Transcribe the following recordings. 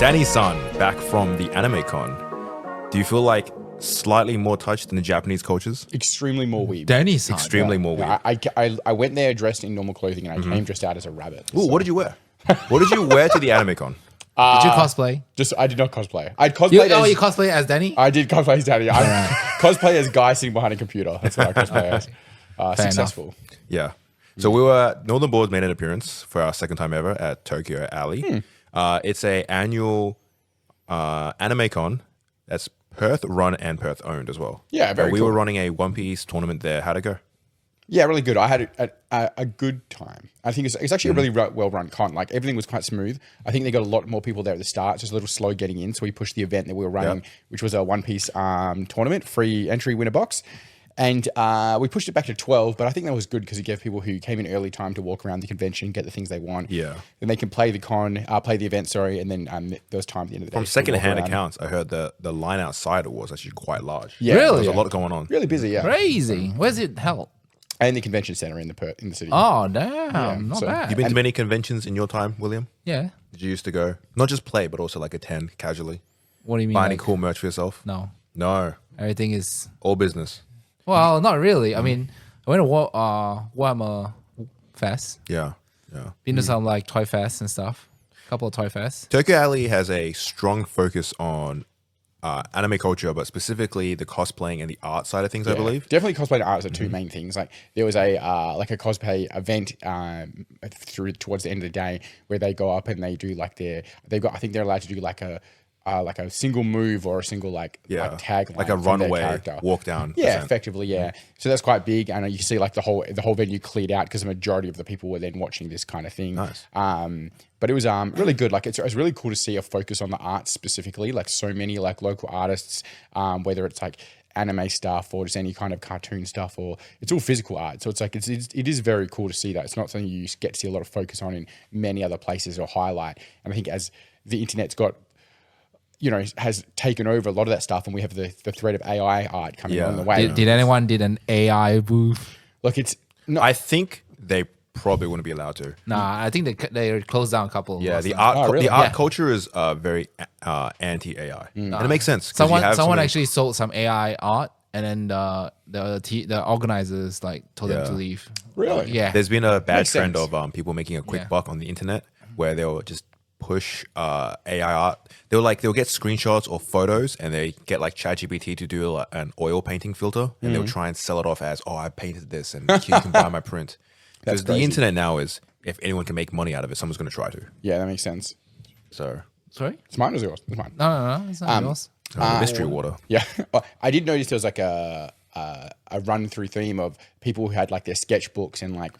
Danny-san, back from the Anime Con. Do you feel like slightly more touched than the Japanese cultures? Extremely more weeb. Danny-san. Extremely more weeb. I went there dressed in normal clothing and I came dressed out as a rabbit. Ooh, what did you wear? What did you wear to the Anime Con? Did you cosplay? I did not cosplay. I cosplayed You cosplay as Danny? I did cosplay as Danny. I cosplay as guy sitting behind a computer. That's what I cosplay as. Successful. Yeah. So we were, Northern Boards made an appearance for our second time ever at Tokyo Alley. It's a annual Anime Con that's Perth run and Perth owned as well. Yeah, very We cool. were running a One Piece tournament there. How'd it go? Yeah, really good. I had a good time. I think it's actually a really well run con. Like everything was quite smooth. I think they got a lot more people there at the start. It's just a little slow getting in. So we pushed the event that we were running, which was a One Piece tournament, free entry winner box. And we pushed it back to 12, but I think that was good because it gave people who came in early time to walk around the convention, get the things they want. Yeah. Then they can play the event, and then there was time at the end of the day. From second-hand accounts, I heard the line outside was actually quite large. Yeah, Really? There's a lot going on. Really busy, yeah. Crazy. Where's it held? And the convention center in the city. Oh, damn. Not so bad. You've been to many conventions in your time, William? Yeah. Did you used to go, not just play, but also like attend casually? What do you mean? Buy any like- cool merch for yourself? No. No. Everything is... All business. Well, not really. I mean, I went to Warhammer Fest. Yeah. Been to some like Toy Fest and stuff. Couple of Toy Fests. Tokyo Alley has a strong focus on anime culture, but specifically the cosplaying and the art side of things, I believe. Definitely cosplay and art are two main things. Like there was a cosplay event towards the end of the day where they go up and they do I think they're allowed to do like a single move or a single tagline, like a runaway walk down. Yeah, effectively, yeah. So that's quite big, and you see like the whole venue cleared out because the majority of the people were then watching this kind of thing. Nice. But it was really good. Like it's really cool to see a focus on the art specifically. Like so many like local artists, whether it's like anime stuff or just any kind of cartoon stuff, or it's all physical art. So it's like it is very cool to see that. It's not something you get to see a lot of focus on in many other places or highlight. And I think as the internet's got, has taken over a lot of that stuff, and we have the threat of AI art coming on the way. Did anyone did an AI booth? Look, it's not. I think they probably wouldn't be allowed to. Nah, I think they closed down a couple. Yeah, of the them. art really? the art Yeah. culture is very anti-AI, and it makes sense. 'cause you have so Someone many- actually sold some AI art, and then the organizers told them to leave. Really? Yeah. There's been a bad Makes trend sense. of people making a quick Yeah. buck on the internet where they'll just push AI art. They'll get screenshots or photos, and they get like ChatGPT to do an oil painting filter, and they'll try and sell it off as, "Oh, I painted this, and you can buy my print." Because the crazy. internet now is, if anyone can make money out of it, someone's going to try to. Yeah, that makes sense. So Sorry? It's mine or yours? It's mine. No, it's not yours. the mystery water. Yeah, I did notice there was like a run through theme of people who had like their sketchbooks and like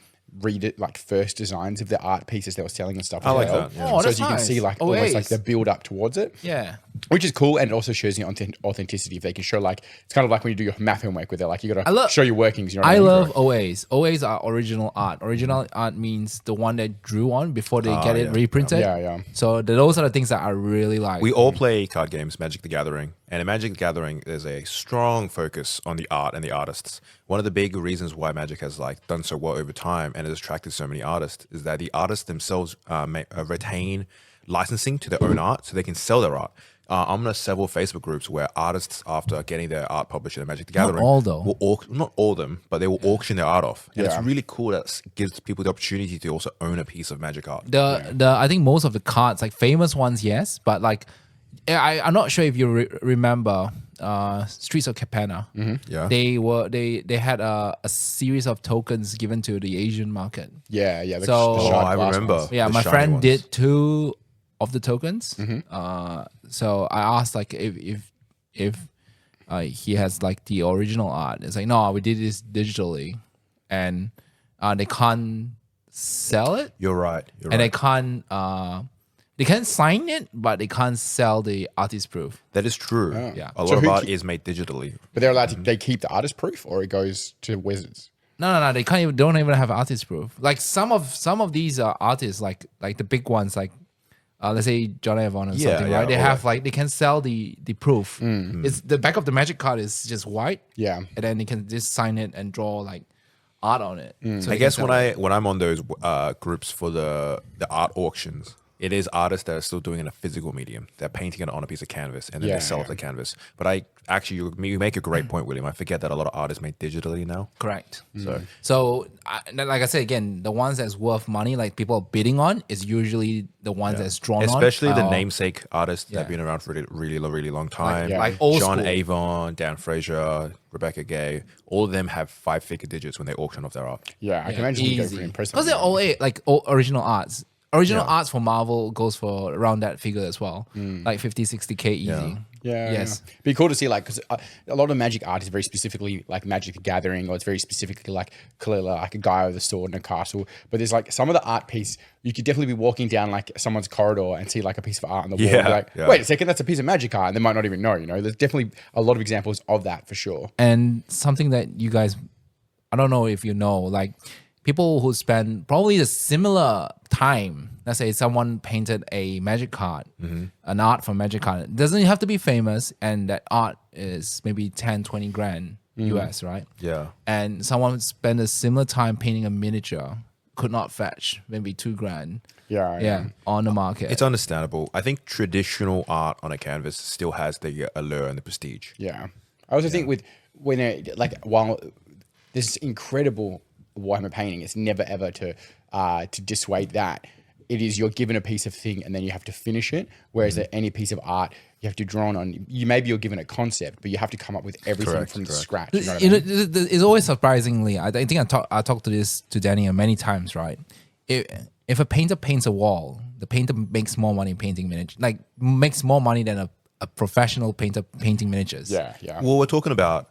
read it like first designs of the art pieces they were selling and stuff. I like well. that, yeah. Oh, so that's as you can nice. see like Oh, almost yes. like the build up towards it. Yeah. Which is cool, and it also shows the authenticity. If they can show like, it's kind of like when you do your math homework where they're like, you got to show your workings. You know what I mean? love OAs. OAs are original art. Original art means the one that drew on before they get it reprinted. Yeah. So those are the things that I really like. We all play card games, Magic the Gathering. And in Magic the Gathering, there's a strong focus on the art and the artists. One of the big reasons why Magic has done so well over time and has attracted so many artists is that the artists themselves retain licensing to their own art so they can sell their art. I'm in several Facebook groups where artists, after getting their art published in Magic the Gathering, all, though. not all of them, but they will auction their art off. And it's Yeah. really cool that gives people the opportunity to also own a piece of Magic art. I think most of the cards, like famous ones, yes, but like I'm not sure if you remember Streets of Capenna. Yeah. They had a series of tokens given to the Asian market. Yeah. The So- shard I glass remember. ones. Yeah, The my shiny friend ones. did 2 of the tokens. So I asked like if he has like the original art. It's like, no, we did this digitally, and they can't sell it, You're right. and they can't sign it, but they can't sell the artist proof. That is true. Yeah. A lot So of who art ke- is made digitally. But they're allowed to. They keep the artist proof, or it goes to Wizards. No, they can't even don't even have artist proof. Like some of these artists, like the big ones, like let's say John Avon or something, right? They have they can sell the proof. It's the back of the Magic card is just white. Yeah. And then they can just sign it and draw like art on it. So I they can guess sell when it. I'm on those groups for the art auctions, it is artists that are still doing it in a physical medium. They're painting it on a piece of canvas and then Yeah, they sell off yeah. the canvas. But you make a great point, William. I forget that a lot of artists make digitally now. Correct. So Like I said again, the ones that's worth money, like people are bidding on, is usually the ones that's drawn especially on. the namesake artists that yeah. have been around for a really long time. yeah. like old John school. Avon, Dan Fraser, Rebecca Gay, all of them have 5-figure digits when they auction off their art. Yeah, I can imagine you go pretty impressive. Because they're all original arts. Original arts for Marvel goes for around that figure as well, like 50, 60K easy. Yeah. Yes. Yeah. Be cool to see, like, because a lot of Magic art is very specifically like Magic the Gathering, or it's very specifically like clearly like a guy with a sword and a castle. But there's like some of the art piece, you could definitely be walking down like someone's corridor and see like a piece of art on the wall. And be like, wait a second, that's a piece of Magic art. And they might not even know, you know, there's definitely a lot of examples of that for sure. And something that you guys, I don't know if you know, like people who spend probably a similar time. Let's say someone painted a Magic card, an art from Magic card. It doesn't have to be famous, and that art is maybe 10, 20 grand US, right? Yeah. And someone spent a similar time painting a miniature, could not fetch maybe 2 grand. Yeah. On the market. It's understandable. I think traditional art on a canvas still has the allure and the prestige. Yeah. I also think while this incredible Warhammer painting, it's never ever to dissuade that. It is you're given a piece of thing and then you have to finish it. Whereas any piece of art, you have to draw on. Maybe you're given a concept, but you have to come up with everything from scratch. You know what I mean? It's always surprisingly. I think I talked to this to Danny many times. Right, if a painter paints a wall, the painter makes more money painting miniatures. Like makes more money than a professional painter painting miniatures. Yeah. Well, we're talking about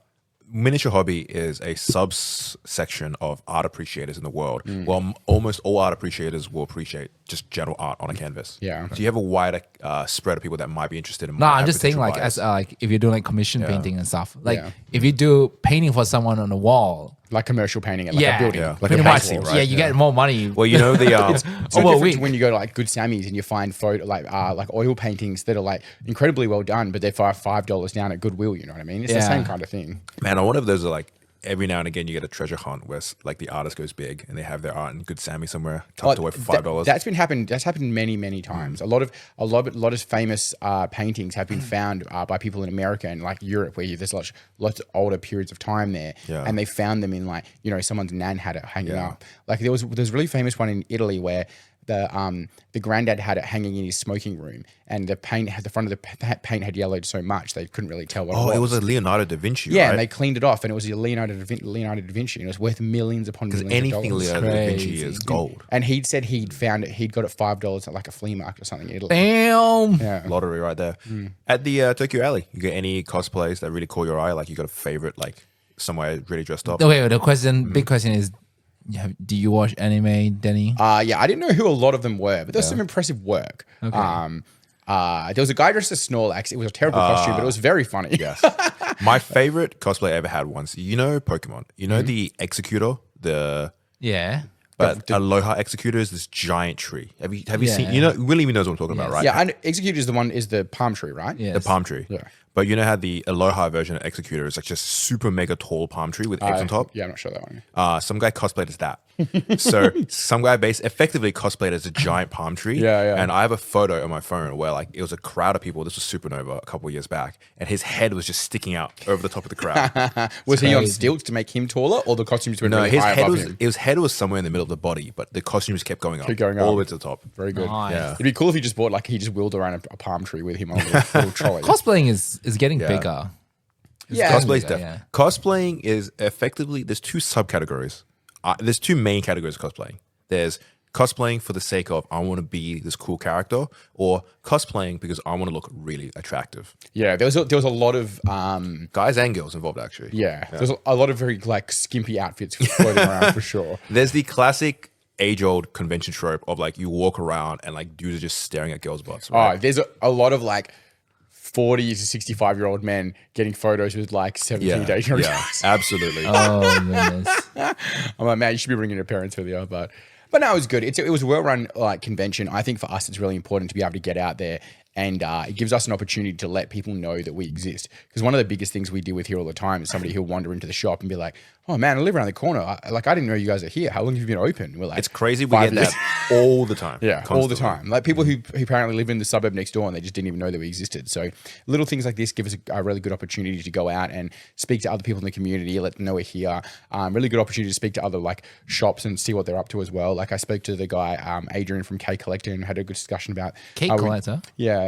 miniature hobby is a subsection of art appreciators in the world. Well, almost all art appreciators will appreciate just general art on a canvas. Yeah. So you have a wider spread of people that might be interested in. No, I'm just saying, like, as like if you're doing like commission painting and stuff, like if you do painting for someone on a wall, like commercial painting at like a building. like pretty a much. painting, right? Yeah, you get more money. Well, you know the It's no different to when you go to like Good Sammy's and you find like oil paintings that are like incredibly well done, but they're $5 down at Goodwill. You know what I mean? It's the same kind of thing. Man, I wonder if those are like every now and again you get a treasure hunt where like the artist goes big and they have their art in Good Sammy somewhere tucked away for $5. That's happened many times. A lot of famous paintings have been found by people in America and like Europe, where there's lots of older periods of time there, and they found them in like, you know, someone's nan had it hanging up. Like there's a really famous one in Italy where the granddad had it hanging in his smoking room, and the front of the paint had yellowed so much they couldn't really tell what it was. Oh, it was a Leonardo da Vinci, yeah, right? and they cleaned it off, and it was a Leonardo da Vinci, and it was worth millions upon millions Anything of dollars. Leonardo da Vinci is gold. And he'd said he'd found it, he'd got it $5 at like a flea market or something in Italy. Damn. Yeah. Lottery right there. At the Tokyo Alley, you get any cosplays that really caught your eye? Like you got a favorite, like somewhere really dressed up? Okay, the big question is, do you watch anime, Danny? Yeah, I didn't know who a lot of them were, but there's some impressive work. Okay. There was a guy dressed as Snorlax. It was a terrible costume, but it was very funny. Yes. My favorite cosplay I ever had once, you know Pokemon. You know the Executor? Yeah. But Aloha Executor is this giant tree. Have you seen, you know, William knows what I'm talking about, right? Yeah, and Execute is the palm tree, right? Yes. The palm tree. Yeah. But you know how the Aloha version of Executor is like just super mega tall palm tree with eggs on top? Yeah, I'm not sure that one. Some guy cosplayed as that. So some guy effectively cosplayed as a giant palm tree. Yeah. And I have a photo on my phone where like it was a crowd of people. This was Supernova a couple of years back, and his head was just sticking out over the top of the crowd. Was he on stilts to make him taller, or the costumes were really his high head above was him? his head was somewhere in the middle of the body, but the costume just kept going up, all the way to the top. Very good. Nice. Yeah. It'd be cool if he just bought he just wheeled around a palm tree with him on a little trolley. Cosplaying is getting bigger. Yeah. Cosplay's bigger, different. Cosplaying is effectively, there's two subcategories. There's two main categories of cosplaying. There's cosplaying for the sake of I want to be this cool character, or cosplaying because I want to look really attractive. Yeah, there was a lot of Guys and girls involved actually. there's a lot of very like skimpy outfits floating around for sure. There's the classic age-old convention trope of like you walk around and like dudes are just staring at girls' butts. Right? Oh, there's a lot of like 40 to 65-year-old men getting photos with like 17 to 18-year-old girls. Absolutely. Oh, goodness. I'm like, man, you should be bringing your parents with you, but no, it was good. It was a well-run like convention. I think for us, it's really important to be able to get out there And it gives us an opportunity to let people know that we exist. Because one of the biggest things we deal with here all the time is somebody who'll wander into the shop and be like, "Oh man, I live around the corner. I didn't know you guys are here. How long have you been open?" We're like, It's crazy. We 5 get years. that all the time. Yeah, all the constantly. time. Like people who apparently live in the suburb next door and they just didn't even know that we existed. So little things like this give us a really good opportunity to go out and speak to other people in the community, let them know we're here. Really good opportunity to speak to other like shops and see what they're up to as well. Like I spoke to the guy, Adrian from K Collector, and had a good discussion about Cake collector. Yeah.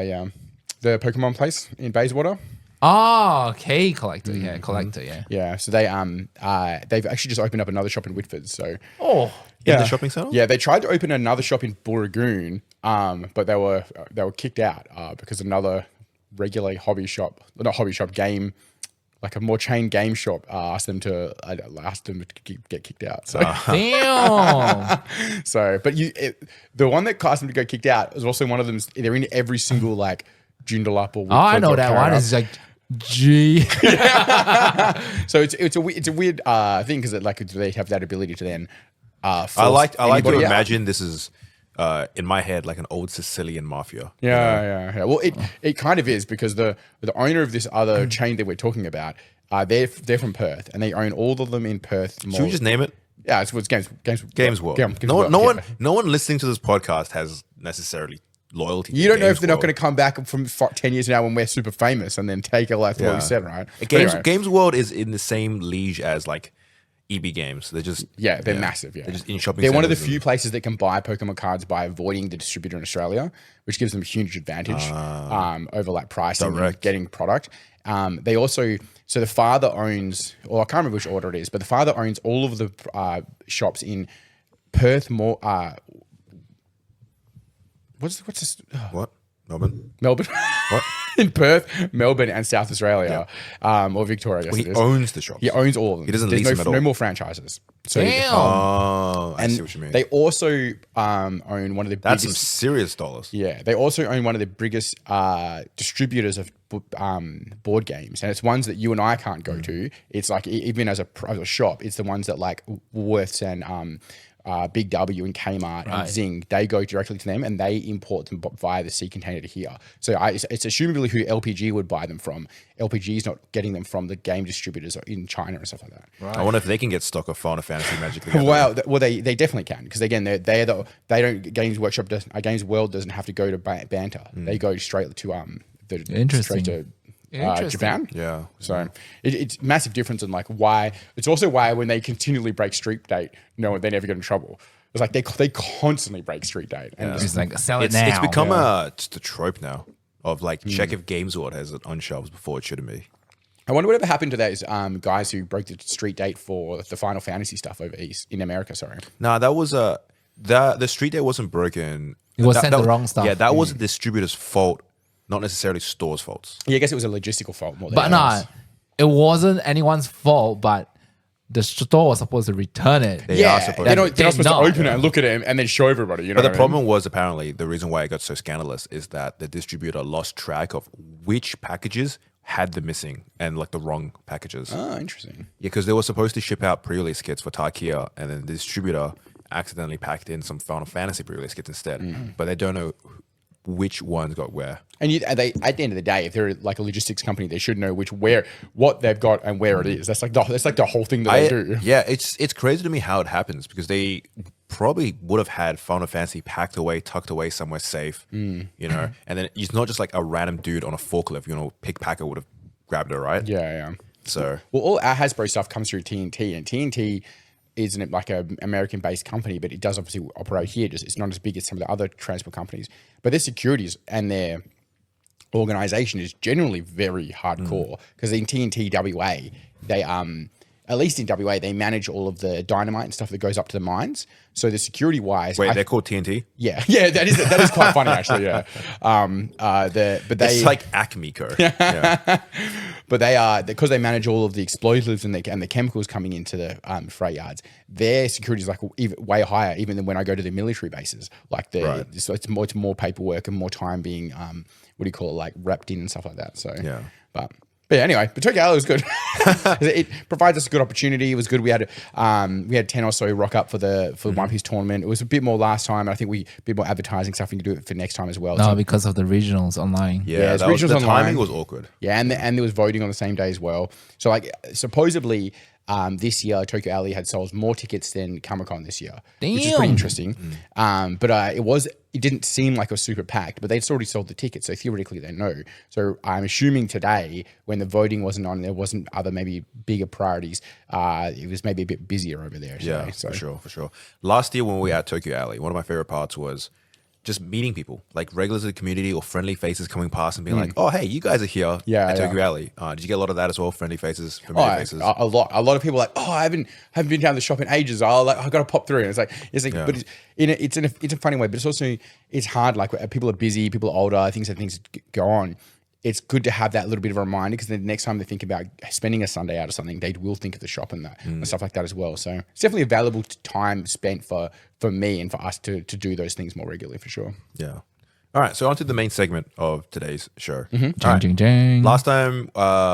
The Pokemon place in Bayswater. Oh, cake collector. Yeah, collector. Yeah. Yeah. So they've actually just opened up another shop in Whitford. So Oh, In the shopping center? yeah, they tried to open another shop in Booragoon, but they were kicked out because another regular game, like a more chain game shop, asked them to get kicked out. So, damn. but the one that asked them to go kicked out was also one of them. They're in every single like Joondalup or Oh, I Whitford know or that one. Carrara. It's like G. So it's a weird thing because like they have that ability to then. I like to anybody out. imagine this is in my head like an old Sicilian mafia. Yeah. Well, it kind of is because the owner of this other chain that we're talking about, they're from Perth and they own all of them in Perth. Should we just name it? Yeah, it's Games World. No one listening to this podcast has necessarily loyalty. You to don't know if Games they're not World. going to come back from 10 years now when we're super famous and then take it like what we said, right? But anyway. Games World is in the same league as like EB Games. They're just They're massive. Yeah, They're just in shopping. They're one of the centers few places that can buy Pokemon cards by avoiding the distributor in Australia, which gives them a huge advantage over like pricing and Direct. getting product. They also, so the father owns, or I can't remember which order it is, but the father owns all of the shops in Perth. What's this? What? Melbourne? Melbourne. What? In Perth, Melbourne, and South Australia, or Victoria. I guess Well, it he is. owns the shops. He owns all of them. He doesn't There's lease them at all. no more franchises. So Damn. Oh, I and see what you mean. they also own one of the That's some biggest. serious dollars. Yeah, they also own one of the biggest distributors of board games, and it's ones that you and I can't go to. It's like even as a shop, it's the ones that like Woolworths and Big W and Kmart and Zing, they go directly to them and they import them via the sea container to here. So it's assumably who LPG would buy them from. LPG is not getting them from the game distributors in China and stuff like that. Right. I wonder if they can get stock of Final Fantasy Magic. the Gathering. Well, they definitely can because again Games World doesn't have to go to Banter. They go straight to Interesting. straight to Interesting. Japan. Yeah. So it's massive difference in like why. It's also why when they continually break street date, they never get in trouble. It's like they constantly break street date. And It's like sell it It's now. become just a trope now of like check if Games World has it on shelves before it shouldn't be. I wonder whatever happened to those guys who broke the street date for the Final Fantasy stuff over in America. Sorry. Nah, that was the street date wasn't broken. It was That- sent that- the wrong stuff. Yeah, that was the distributor's fault, not necessarily store's faults. Yeah, I guess it was a logistical fault more than But anything no, else. it wasn't anyone's fault, but the store was supposed to return it. They are supposed they're to. not supposed to open it and look at it and then show everybody. You know But the what I mean? problem was apparently the reason why it got so scandalous is that the distributor lost track of which packages had the missing and like the wrong packages. Oh, interesting. Yeah, because they were supposed to ship out pre-release kits for Tarkia, and then the distributor accidentally packed in some Final Fantasy pre-release kits instead. But they don't know which ones got where. And they, at the end of the day, if they're like a logistics company, they should know what they've got and where it is. That's like the whole thing that they do. Yeah, it's crazy to me how it happens because they probably would have had Final Fantasy packed away, tucked away somewhere safe, you know. And then it's not just like a random dude on a forklift, pickpacker would have grabbed it, right? Yeah. So Well, all our Hasbro stuff comes through TNT, and TNT isn't like an American-based company, but it does obviously operate here. Just it's not as big as some of the other transport companies, but their securities and their organization is generally very hardcore because in TNT WA, they at least in WA they manage all of the dynamite and stuff that goes up to the mines. So the security wise, wait, they're called TNT. yeah, that is quite funny actually. Yeah, but they It's like Acme Co. Yeah. But they are because they manage all of the explosives and the chemicals coming into the freight yards. Their security is like way higher even than when I go to the military bases. Like so it's more paperwork and more time being like wrapped in and stuff like that. So Yeah. but But yeah, anyway, but Tokyo Alley was good. It provides us a good opportunity. It was good. We had 10 or so rock up for the One Piece tournament. It was a bit more last time, and I think a bit more advertising stuff. We can do it for next time as well. No, because of the regionals online. Yeah, it's that was, regionals the online. timing was awkward. Yeah, and there was voting on the same day as well. So like supposedly this year Tokyo Alley had sold more tickets than Comic-Con this year, which is pretty Damn. interesting. But it didn't seem like it was super packed, but they'd already sold the tickets, so theoretically they know. So I'm assuming today, when the voting wasn't on, there wasn't other maybe bigger priorities. It was maybe a bit busier over there. Yeah, so. for sure. Last year when we were at Tokyo Alley, one of my favorite parts was just meeting people, like regulars of the community or friendly faces coming past and being like, "Oh, hey, you guys are here at Tokyo Alley." Did you get a lot of that as well? Friendly faces, familiar faces. A lot of people are like, "Oh, I haven't been down to the shop in ages. I got to pop through." And it's like, but it's a funny way, but it's also hard. Like people are busy, people are older, things go on. It's good to have that little bit of a reminder, because the next time they think about spending a Sunday out or something, they will think of the shop and that and stuff like that as well. So it's definitely a valuable time spent for me and for us to do those things more regularly, for sure. Yeah. All right, so on to the main segment of today's show. Ding, ding, ding. Last time,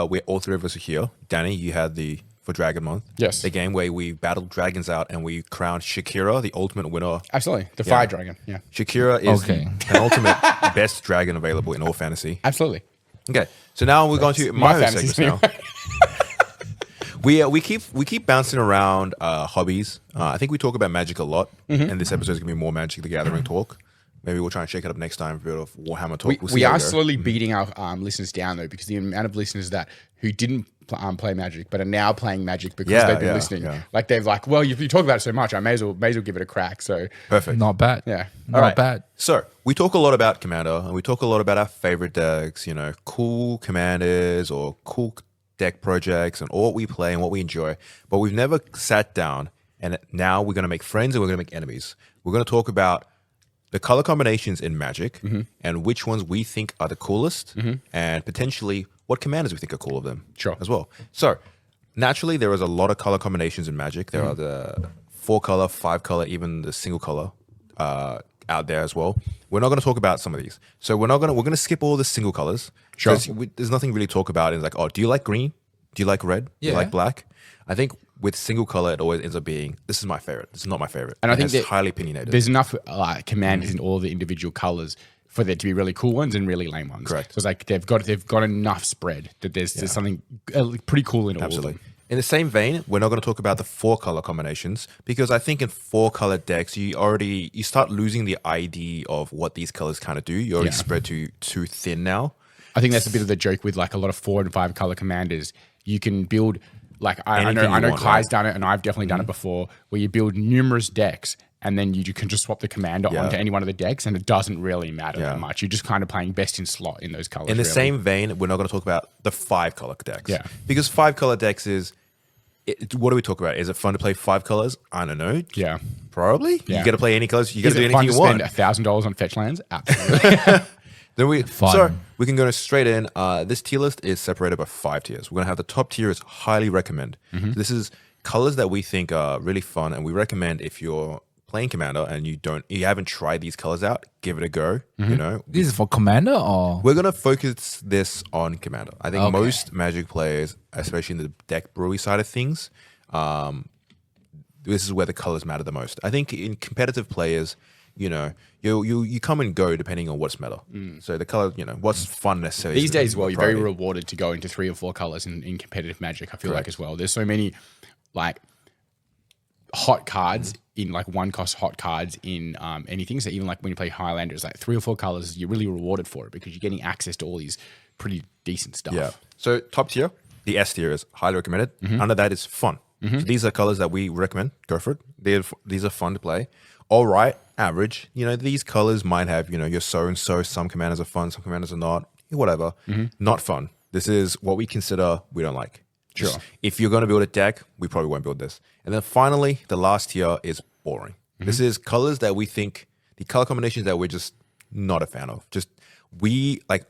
we all three of us were here. Danny, you had for Dragon Month. Yes. The game where we battled dragons out and we crowned Shakira the ultimate winner. Absolutely. The fire dragon. Yeah. Shakira is Okay. the ultimate best dragon available in all fantasy. Absolutely. Okay, so now we're going to my own fantasies segments now. We keep bouncing around hobbies. I think we talk about Magic a lot, and this episode is going to be more Magic the Gathering talk. Maybe we'll try and shake it up next time for a bit of Warhammer talk. We'll see We how are go. slowly beating our listeners down, though, because the amount of listeners who didn't play Magic but are now playing Magic because they've been listening. Yeah. Like they've like, well, if you talk about it so much, I may as well give it a crack. So Perfect. Not bad. Yeah. Not bad. So we talk a lot about Commander, and we talk a lot about our favorite decks, cool commanders or cool deck projects and all what we play and what we enjoy. But we've never sat down, and now we're going to make friends and we're going to make enemies. We're going to talk about the color combinations in Magic and which ones we think are the coolest, and potentially what commanders we think are cool of them as well. So naturally, there is a lot of color combinations in Magic. There are the 4-color, 5-color, even the single color out there as well. We're not going to talk about some of these. So we're going to skip all the single colors. Sure. There's nothing really to talk about. It's like, oh, do you like green? Do you like red? Do you Yeah. like black? I think with single color, it always ends up being, this is my favorite. This is not my favorite. And I think it's highly opinionated. there's enough commanders in all the individual colors for there to be really cool ones and really lame ones. Correct. So it's like they've got enough spread that there's something pretty cool in all of Absolutely. them. In the same vein, we're not going to talk about the 4-color combinations, because I think in 4-color decks, you start losing the idea of what these colors kind of do. You already spread too thin now. I think that's a bit of the joke with like a lot of 4 and 5 color commanders. You can build like I Anything know you want, Kai's right? done it, and I've definitely done it before, where you build numerous decks and then you can just swap the commander onto any one of the decks, and it doesn't really matter that much. You're just kind of playing best in slot in those colors. In the same vein, we're not going to talk about the 5-color decks. Yeah. Because 5-color decks what do we talk about? Is it fun to play 5 colors? I don't know. Yeah. Probably. Yeah. You get to play any colors. You get Is to do it fun anything to you want. spend $1,000 on fetch lands? Absolutely. Then Fun. So we can go straight in. This tier list is separated by 5 tiers. We're going to have the top tier is highly recommend. So this is colors that we think are really fun, and we recommend if you're playing Commander and you haven't tried these colors out, give it a go. This is for Commander or? We're going to focus this on Commander. I think Okay. most Magic players, especially in the deck brewery side of things, this is where the colors matter the most. I think in competitive players, you come and go depending on what's meta. So the color, what's fun necessarily. These days, well, you're very priority. rewarded to go into 3 or 4 colors in competitive Magic, I feel like, as well. There's so many like hot cards in like 1-cost hot cards in anything. So even like when you play Highlanders, like 3 or 4 colors, you're really rewarded for it because you're getting access to all these pretty decent stuff. Yeah. So top tier, the S tier is highly recommended. Under that is fun. So these are colors that we recommend. Go for it. These are fun to play. All right, average. These colors might have, your so and so. Some commanders are fun, some commanders are not. Whatever. Not fun. This is what we consider we don't like. Sure. If you're going to build a deck, we probably won't build this. And then finally, the last tier is boring. This is colors that we think, the color combinations that we're just not a fan of.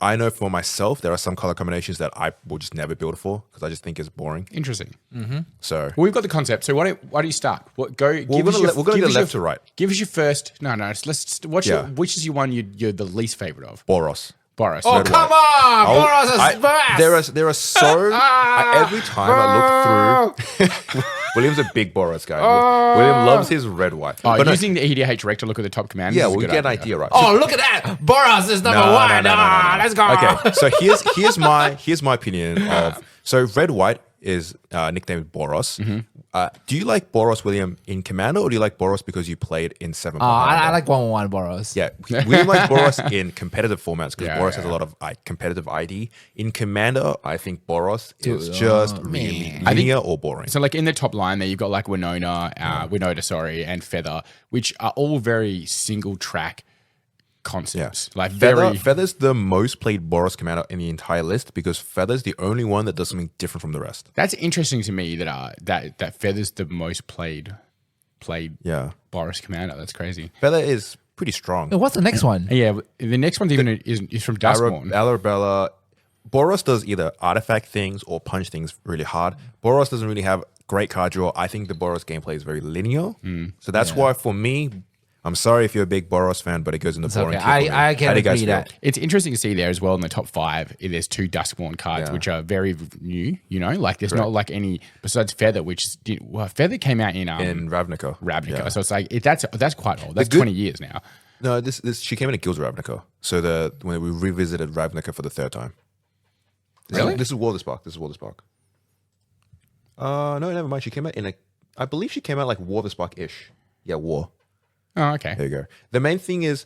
I know for myself, there are some color combinations that I will just never build for because I just think it's boring. Interesting. So Well, we've got the concept. So why do you start? we're going to go left to right. Give us your first. No. Which Yeah. is your one you're the least favorite of? Boros. Boros. Oh, Red, come white. on! Boros is best! There are so every time I look through. William's a big Boros guy. William loves his red white. Oh, But no, using the EDH rec to look at the top commanders. yeah, is a we good get an idea, right? Oh, look at that! Boros is number one. Let's go. Okay, so here's my opinion of so red white is nicknamed Boros. Do you like Boros, William, in Commander, or do you like Boros because you played in 7? I like 1/1 Boros. Yeah, William likes Boros in competitive formats because Yeah, Boros yeah. has a lot of competitive ID. In Commander, I think Boros is Dude, just man. really I think- linear or boring. So, like in the top line there, you've got like Winona, and Feather, which are all very single track concepts. Like very. Feather's the most played Boros Commander in the entire list because Feather's the only one that does something different from the rest. That's interesting to me that Feather's the most played Yeah, Boros commander. That's crazy. Feather is pretty strong. What's the next one? Yeah, the next one's even is from Duskborn. Arabella. Boros does either artifact things or punch things really hard. Boros doesn't really have great card draw. I think the Boros gameplay is very linear. So that's why for me, I'm sorry if you're a big Boros fan, but it goes in the boring. okay. tier for me. I can How do you guys agree feel? that. It's interesting to see there as well in the top 5. There's 2 Duskborn cards, Yeah. which are very new. You know, like there's not like any besides Feather, Feather came out in In Ravnica. Ravnica. Yeah. So it's like that's quite old. That's good- 20 years now. No, this she came in at Guilds of Ravnica. So when we revisited Ravnica for the 3rd time. Really? This is War of the Spark. No, never mind. She came out I believe she came out like War of the Spark-ish. Yeah, War. Oh, okay. There you go. The main thing is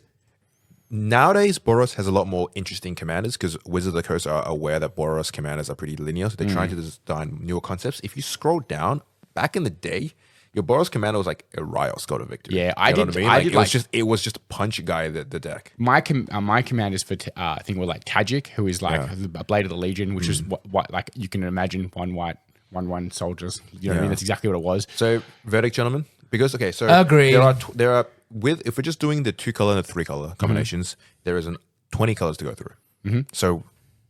nowadays Boros has a lot more interesting commanders because Wizards of the Coast are aware that Boros commanders are pretty linear, so they're trying to design newer concepts. If you scroll down, back in the day, your Boros commander was like a Riot God of Victory. Yeah, You I know did- what I mean? I Like, did it was just a punch guy the deck. My commanders for I think were like Tajik, who is like a Blade of the Legion, which is what like you can imagine 1 white 1/1 soldiers. You know what I mean? That's exactly what it was. So verdict, gentlemen, because okay, so Agreed. there are if we're just doing the 2 color and the 3 color combinations, there is 20 colors to go through. So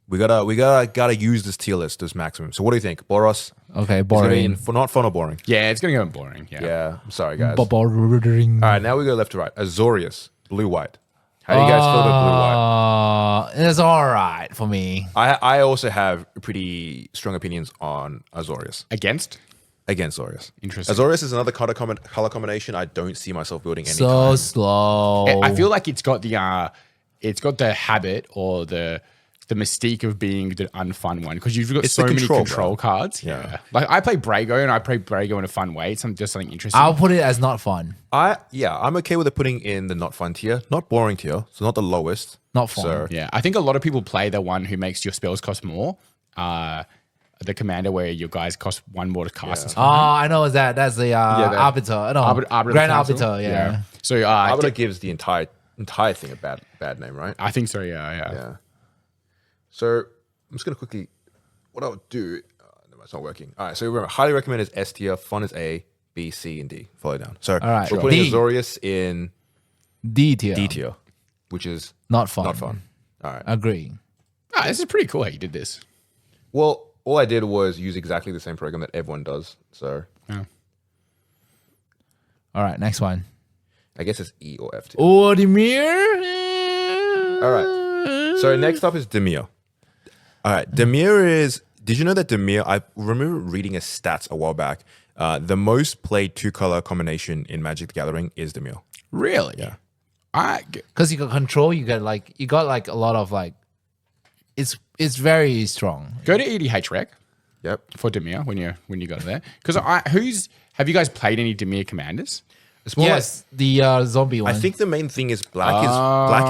we gotta use this tier list as maximum. So what do you think, Boros? Okay, Is gonna be boring. not fun or boring. Yeah, it's gonna go boring. Yeah. Yeah, I'm sorry guys. Boring. All right, now we go left to right. Azorius, blue white. How do you guys feel about blue white? It's all right for me. I also have pretty strong opinions on Azorius Against. against Azorius. Interesting. Azorius is another color combination I don't see myself building any So time. slow. I feel like it's got the habit or the mystique of being the unfun one because you've got It's so the many control, control bro. like I play Brago and I play Brago in a fun way. It's just something interesting. I'll put it as not fun. I'm okay with it putting in the not fun tier, not boring tier, so not the lowest. Not fun. So Yeah, I think a lot of people play the one who makes your spells cost more. The commander where your guys cost 1 more to cast. or Oh, something. I know that. That's the the arbiter. No, Arbiter of the Grand Council. Arbiter. Yeah. So Arbiter gives the entire thing a bad name, right? I think so. Yeah. Yeah. So I'm just gonna quickly what I'll do. No, it's not working. All right. So remember, highly recommend is S tier, fun is A, B, C, and D. Follow down. So right, we're sure. putting D. Azorius in D tier. D tier, which is Not fun. not fun. All right. Agree. This is pretty cool how you did this. Well, all I did was use exactly the same program that everyone does. So All right, next one. I guess it's E or F tier. Odemir. All right. So next up is Demir. All right. Demir is. Did you know that Demir? I remember reading a stats a while back. The most played 2 color combination in Magic the Gathering is Demir. Really? Yeah. Because you got control, you got a lot of like. It's very strong. Go to EDH Rec Yep. for Demir when you go there. Because have you guys played any Demir commanders? It's more Yes, the zombie one. like. I think the main thing is black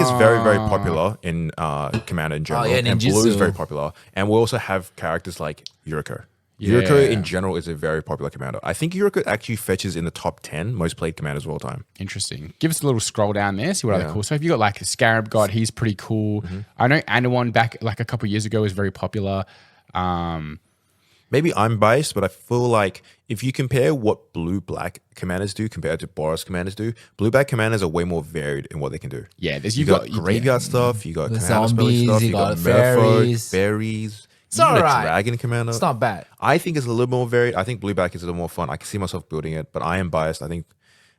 is very very popular in Commander in general, yeah, and blue is ninjutsu. very popular. And we also have characters like Yuriko. Yeah. Yuriko in general is a very popular commander. I think Yuriko actually fetches in the top 10 most played commanders of all time. Interesting. Give us a little scroll down there, see what other Yeah. cool. So if you got like a Scarab God, he's pretty cool. I know Anduin back like a couple of years ago was very popular. Maybe I'm biased, but I feel like if you compare what blue-black commanders do compared to Boros commanders do, blue-black commanders are way more varied in what they can do. Yeah, You got graveyard stuff, you got The commander spelling zombies, stuff, you you got got merfolk, fairies. berries, It's even a alright. dragon commander. It's not bad. I think it's a little more varied. I think blue-black is a little more fun. I can see myself building it, but I am biased. I think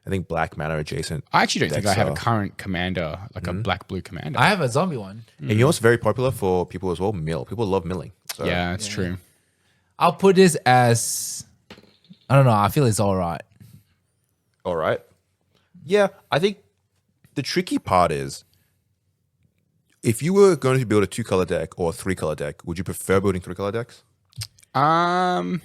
I think black mana adjacent. I actually don't think I have a decks current commander, like a black-blue commander. I have a zombie one. And you know what's very popular for people as well? Mill. People love milling. So. Yeah, it's true. I'll put this as, I don't know. I feel it's all right. All right. Yeah, I think the tricky part is if you were going to build a 2-color deck or a 3-color deck, would you prefer building 3-color decks? Monocolor.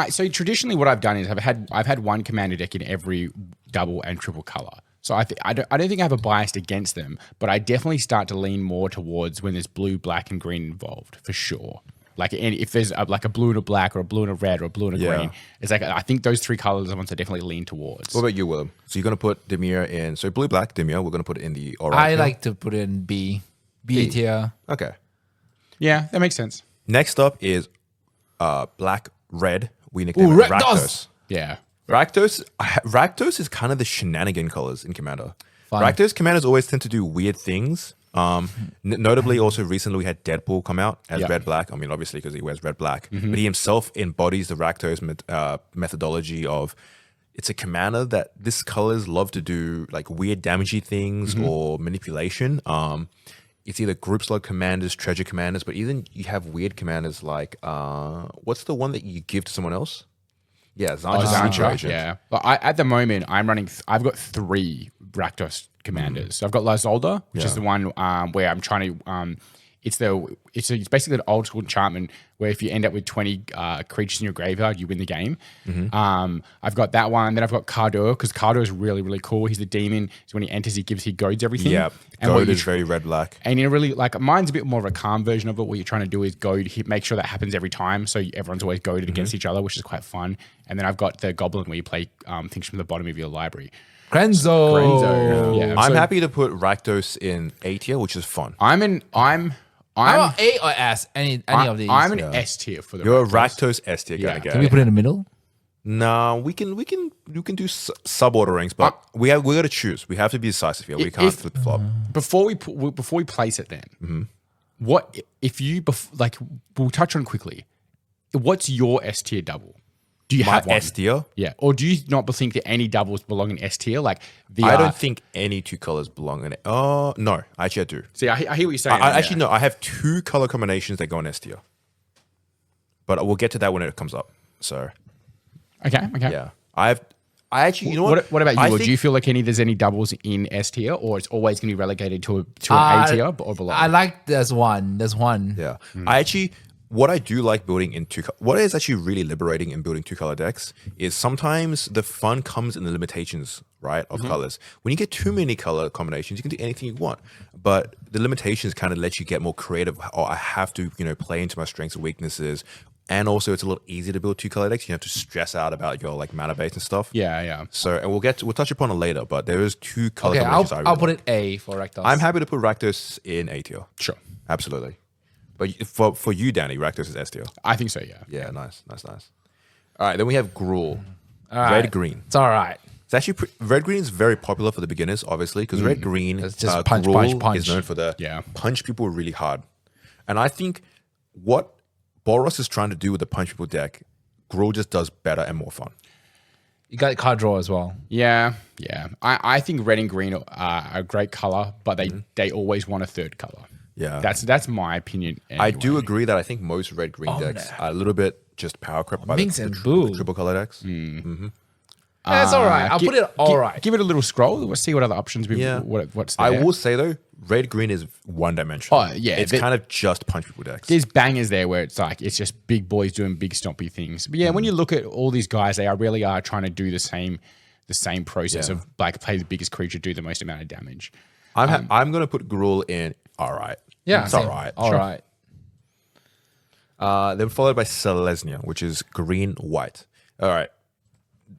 So traditionally, what I've done is I've had one commander deck in every double and triple color. So I don't think I have a bias against them, but I definitely start to lean more towards when there's blue, black, and green involved for sure. Like if there's like a blue and a black or a blue and a red or a blue and a green, it's like I think those 3 colors are ones I definitely lean towards. What about you, Willem? So you're going to put Dimir in. So blue, black, Dimir. We're going to put it in the all right. I tier. like to put it in B tier. Okay. Yeah, that makes sense. Next up is black, red. We nickname it Rakdos. Rakdos. Yeah. Rakdos is kind of the shenanigan colors in Commander. Fun. Rakdos commanders always tend to do weird things. Notably, also recently we had Deadpool come out as red black. I mean, obviously because he wears red black, but he himself embodies the Rakdos methodology of it's a commander that this colors love to do like weird damagey things or manipulation. It's either group slug commanders, treasure commanders, but even you have weird commanders like what's the one that you give to someone else? Yeah, Zancha. Agent. Yeah. But at the moment, I've got 3 Rakdos commanders. So I've got La Zolda, which is the one where I'm trying to. It's basically an old school enchantment where if you end up with 20 creatures in your graveyard, you win the game. I've got that one. Then I've got Cardur because Cardur is really, really cool. He's the demon. So when he enters, he goads everything. Yeah, and goad is very red black. And you really like mine's a bit more of a calm version of it. What you're trying to do is goad, make sure that happens every time. So everyone's always goaded against each other, which is quite fun. And then I've got the goblin where you play things from the bottom of your library. Grenzo. Yeah. I'm happy to put Rakdos in A tier, which is fun. I'm I'm A or S. Any of these. I'm an S tier for the You're a Rakdos. Rakdos S tier kind of guy. Can we put it in the middle? No, we can do sub orderings, but we got to choose. We have to be decisive here. We can't flip flop. Before we place it, then what if you we'll touch on quickly. What's your S tier double? Do you have one? S tier? Yeah, or do you not think that any doubles belong in S tier? Like I don't think any 2 colors belong in it. Oh no, actually I do. See, I hear what you're saying. Actually no, I have 2 color combinations that go in S tier, but we'll get to that when it comes up. So okay. yeah, I actually, you know what? What about you? I Do think- you feel like there's any doubles in S tier, or it's always going to be relegated to an A tier or below? I like this one. This one. Yeah. What I do like building in what is actually really liberating in building 2-color decks is sometimes the fun comes in the limitations, right, of colors. When you get too many color combinations, you can do anything you want, but the limitations kind of let you get more creative. I have to, play into my strengths and weaknesses. And also it's a little easier to build 2-color decks. You don't have to stress out about your like mana base and stuff. Yeah. So, and we'll touch upon it later, but there is 2 color Okay, combinations I'll put it A for Rakdos. I'm happy to put Rakdos in A tier. Sure. Absolutely. But for you, Danny, Rakdos is S tier. I think so. Yeah. Yeah, nice. All right, then we have Gruul. right. Red green. It's all right. It's actually red green is very popular for the beginners, obviously, because red green It's just punch, Gruul punch. is known for the Yeah. punch people really hard. And I think what Boros is trying to do with the punch people deck, Gruul just does better and more fun. You got card draw as well. Yeah. I think red and green are a great color, but they always want a third color. Yeah. That's my opinion. I do anyway. agree that I think most red green decks are a little bit just power crept by Minx the and Boo. triple color decks. Yeah, it's all right. I'll put it all right. Give it a little scroll. Let's see what other options we. Yeah. What's there. I will say though, red green is one dimensional. Oh, yeah, it's kind of just punch people decks. There's bangers there where it's like it's just big boys doing big stompy things. But yeah, when you look at all these guys, they really are trying to do the same process of like play the biggest creature, do the most amount of damage. I'm gonna put Gruul in. All right. Yeah, it's same. all right. All right. Then followed by Selesnya, which is green white. All right.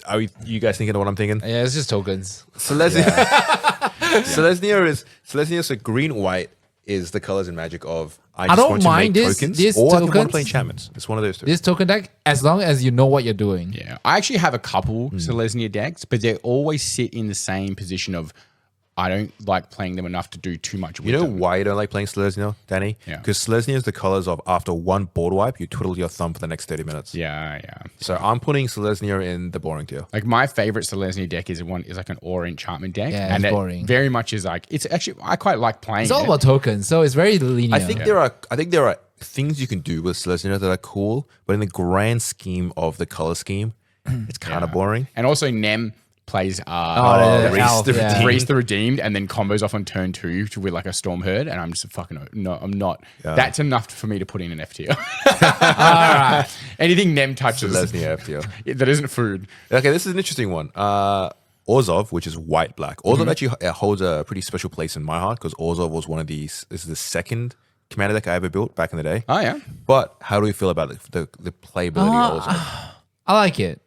Are you guys thinking of what I'm thinking? Yeah, it's just tokens. Selesnya. Selesnya. So green white is the colors in Magic of I just don't want to mind make this- tokens, this or I want to tokens. play enchantments. It's one of those two. This token deck, as long as you know what you're doing. Yeah, I actually have a couple Selesnya decks, but they always sit in the same position of I don't like playing them enough to do too much with You know them. why you don't like playing Selesnya, Danny? Yeah. Because Selesnya is the colors of after one board wipe, you twiddle your thumb for the next 30 minutes. Yeah. So I'm putting Selesnya in the boring tier. Like my favorite Selesnya deck is like an Aura enchantment deck. Yeah, and it's it boring. very much is like, it's actually, I quite like playing It's all it. about tokens, so it's very linear. I think there are things you can do with Selesnya that are cool, but in the grand scheme of the color scheme, it's kind of boring. And also Nem plays the Reese elf, the yeah. Redeemed. Reese the Redeemed and then combos off on turn 2 with like a Storm Herd, and I'm just fucking no, I'm not. That's enough for me to put in an F tier. Anything Nem touches Selesnya F tier. that isn't food. Okay, this is an interesting one. Orzhov, which is white-black. Orzhov actually holds a pretty special place in my heart because Orzhov was one of these. This is the second commander deck I ever built back in the day. Oh yeah. But how do we feel about the playability of Orzhov? I like it.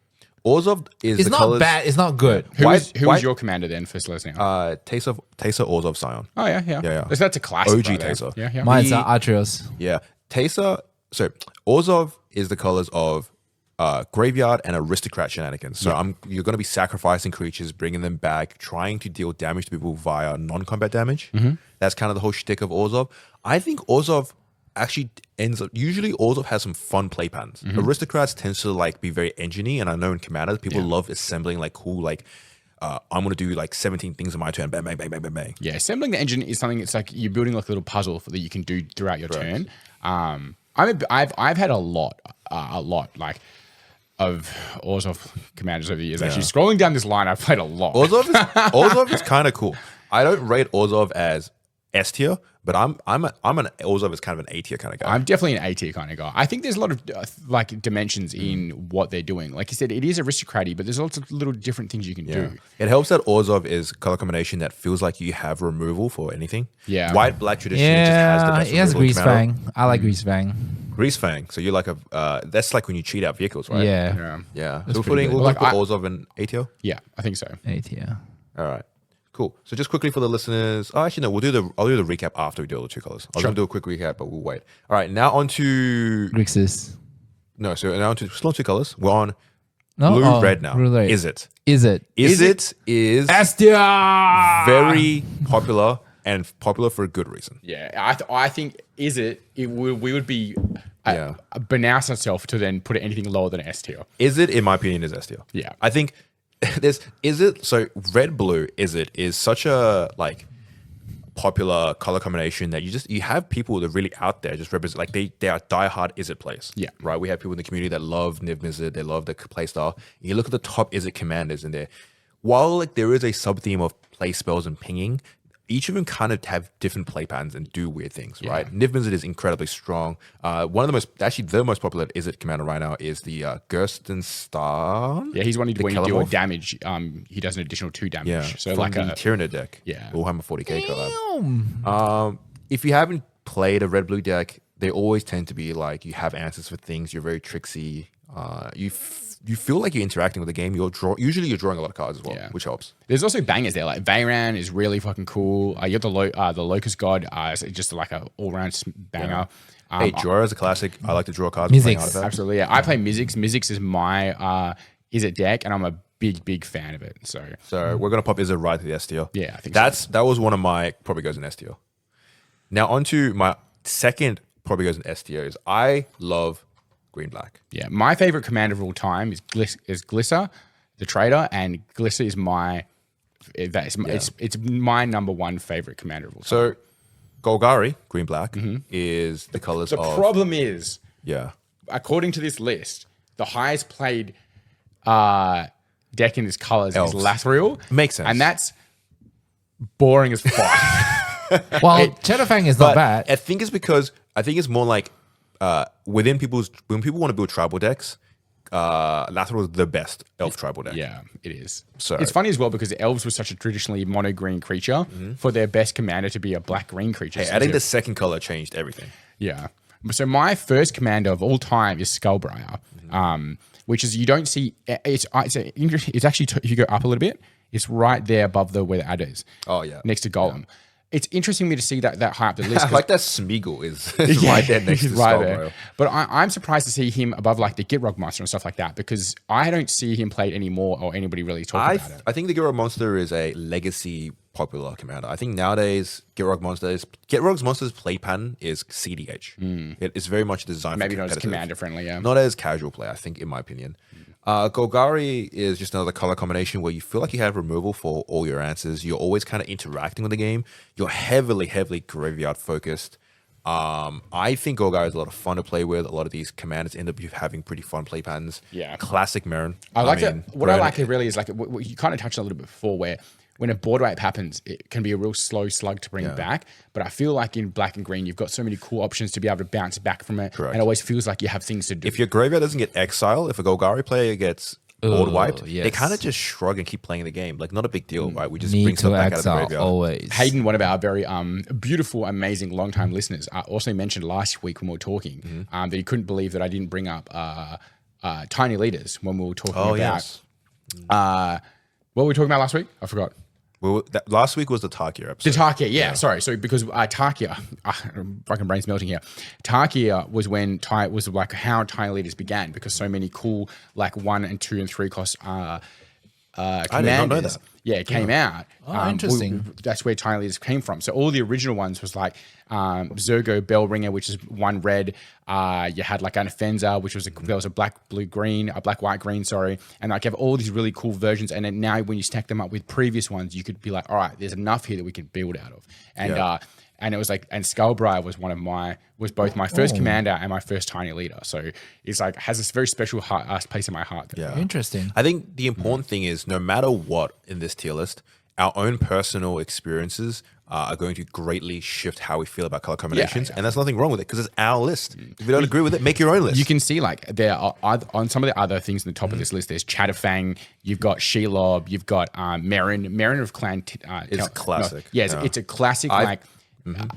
Orzhov is It's the not colors. bad. It's not good. Who White- was your commander then for Selesnya? Teysa Orzhov Scion. Oh yeah. yeah. So that's a classic. OG right there. Taser. Yeah. Mine's Atrios. Yeah. Teysa. So Orzhov is the colors of graveyard and aristocrat shenanigans. So you're going to be sacrificing creatures, bringing them back, trying to deal damage to people via non-combat damage. That's kind of the whole shtick of Orzhov. I think Orzhov actually ends up. Usually, Orzhov has some fun play patterns. Aristocrats tends to like be very engine-y, and I know in commanders people love assembling like cool like. I'm gonna do like 17 things on my turn. Bang, bang, bang, bang, bang, bang. Yeah, assembling the engine is something. It's like you're building like a little puzzle that you can do throughout your turn. I've had a lot like of Orzhov commanders over the years. Actually, scrolling down this line, I've played a lot. Orzhov is kind of cool. I don't rate Orzhov as S tier, but I'm an Orzhov is kind of an A tier kind of guy. I'm definitely an A tier kind of guy. I think there's a lot of like dimensions in what they're doing. Like you said, it is aristocratic, but there's lots of little different things you can do. It helps that Orzhov is color combination that feels like you have removal for anything. Yeah. White black traditionally just has the Yeah, best he has removal Grease commando. Fang. I like Grease Fang. Grease Fang. So you're like that's like when you cheat out vehicles, right? Yeah. Yeah. That's So pretty good. we'll Like, put I- Orzhov in A tier. Yeah, I think so. 8, yeah. All right. Cool. So just quickly for the listeners. Oh, actually, no. I'll do the recap after we do all the two colors. I was going to do a quick recap, but we'll wait. All right. Now on to Grixis. no. So now on to still on two colors. We're on No? blue, Oh, red now. blue, red. Is it? Is it? Is Estia! very popular and popular for a good reason. Yeah, I think we would be Yeah. pronounce ourselves to then put it anything lower than S tier. Is it, in my opinion, is S tier. Yeah. I think so red blue is such a like popular color combination that you have people that are really out there just represent like they are diehard Izzet players. Yeah. Right. We have people in the community that love Niv Mizzet, they love the play style. And you look at the top Izzet commanders in there. While like there is a sub theme of play spells and pinging, each of them kind of have different play patterns and do weird things, right? Niv Mizzet is incredibly strong. One of the most popular Izzet commander right now is the Gerstenstar. Yeah, he's one The when you deal Kelemorph? damage, he does an additional 2 damage. Yeah, So from like the a Tyranid deck. Yeah. Warhammer 40k collab. If you haven't played a red blue deck, they always tend to be like you have answers for things. You're very tricksy. You feel like you're interacting with the game. Usually you're drawing a lot of cards as well, Yeah. which helps. There's also bangers there. Like Veyran is really fucking cool. You got the Locust God, it's just like a all round banger. Hey, drawer is a classic. I like to draw cards. with playing Mizzix. artifacts. Absolutely, yeah. I play Mizzix. Mizzix is my Izzet deck, and I'm a big fan of it. So So we're gonna pop Izzet right to the S tier. Yeah, I think that was one of my probably goes in S tier. Now on to my second probably goes in S tier is I love green black. yeah, my favorite commander of all time is Glisser, the trader, and Glisser is it's my number one favorite commander of all time. So Golgari green black is the colors The of problem is, yeah. according to this list, the highest played deck in this colors Elves. is Lathril. Makes sense. And that's boring as fuck. Well, Shadowfang is not bad. I think it's more like when people want to build tribal decks, Lathril is the best elf tribal deck. Yeah, it is. So- It's funny as well because elves were such a traditionally mono green creature for their best commander to be a black green creature. Hey, adding the second color changed everything. Yeah. So my first commander of all time is Skullbriar, which is you don't see. It's actually if you go up a little bit, it's right there above where the adder is. Oh, yeah. next to Golem. it's interesting me to see that high up the list. I like that Smeagol is right there next to he's right Skullgirl. there. But I'm surprised to see him above like the Gitrog Monster and stuff like that, because I don't see him played anymore or anybody really talking about it. I think the Gitrog Monster is a legacy popular commander. I think nowadays Gitrog's Monster's play pattern is CDH. It is very much designed Maybe for not as competitive. commander friendly, yeah. Not as casual play, I think, in my opinion. Golgari is just another color combination where you feel like you have removal for all your answers. You're always kind of interacting with the game. You're heavily graveyard focused. I think Golgari is a lot of fun to play with. A lot of these commanders end up having pretty fun play patterns. Yeah. Classic Marin. I like that. What I like it really is like what you kind of touched on a little bit before, where when a board wipe happens, it can be a real slow slug to bring it back. But I feel like in black and green, you've got so many cool options to be able to bounce back from it. Correct. And it always feels like you have things to do. If your graveyard doesn't get exiled, if a Golgari player gets board wiped, they yes. kind of just shrug and keep playing the game. Like, not a big deal, right? We just Need bring stuff to back out of the exile graveyard. always. Hayden, one of our very beautiful, amazing, long-time listeners, also mentioned last week when we were talking that he couldn't believe that I didn't bring up tiny leaders when we were talking about. Yes. What were we talking about last week? I forgot. Well, last week was the Tarkia episode. The Tarkia, yeah, sorry. So because Tarkia, fucking brain's melting here. Tarkia was when was like how Tiny Leaders began, because so many cool like 1 and 2 and 3 cost commanders. I did not know that. Yeah, it came out. Interesting. That's where Tiny Leaders came from. So all the original ones was like Zergo Bellringer, which is 1 red. You had like Anafenza, which was there was a black, blue, green, a black, white, green, sorry. And like you have all these really cool versions. And then now when you stack them up with previous ones, you could be like, all right, there's enough here that we can build out of. And and it was like, and Skullbriar was both my first commander and my first Tiny Leader. So it's like has this very special place in my heart. Yeah. Interesting. I think the important thing is no matter what in this tier list, our own personal experiences are going to greatly shift how we feel about color combinations. And there's nothing wrong with it because it's our list. If you don't agree with it, make your own list. You can see like there are on some of the other things in the top of this list, there's Chatterfang, you've got Shelob, you've got Marin of Clan. It's classic. It's a classic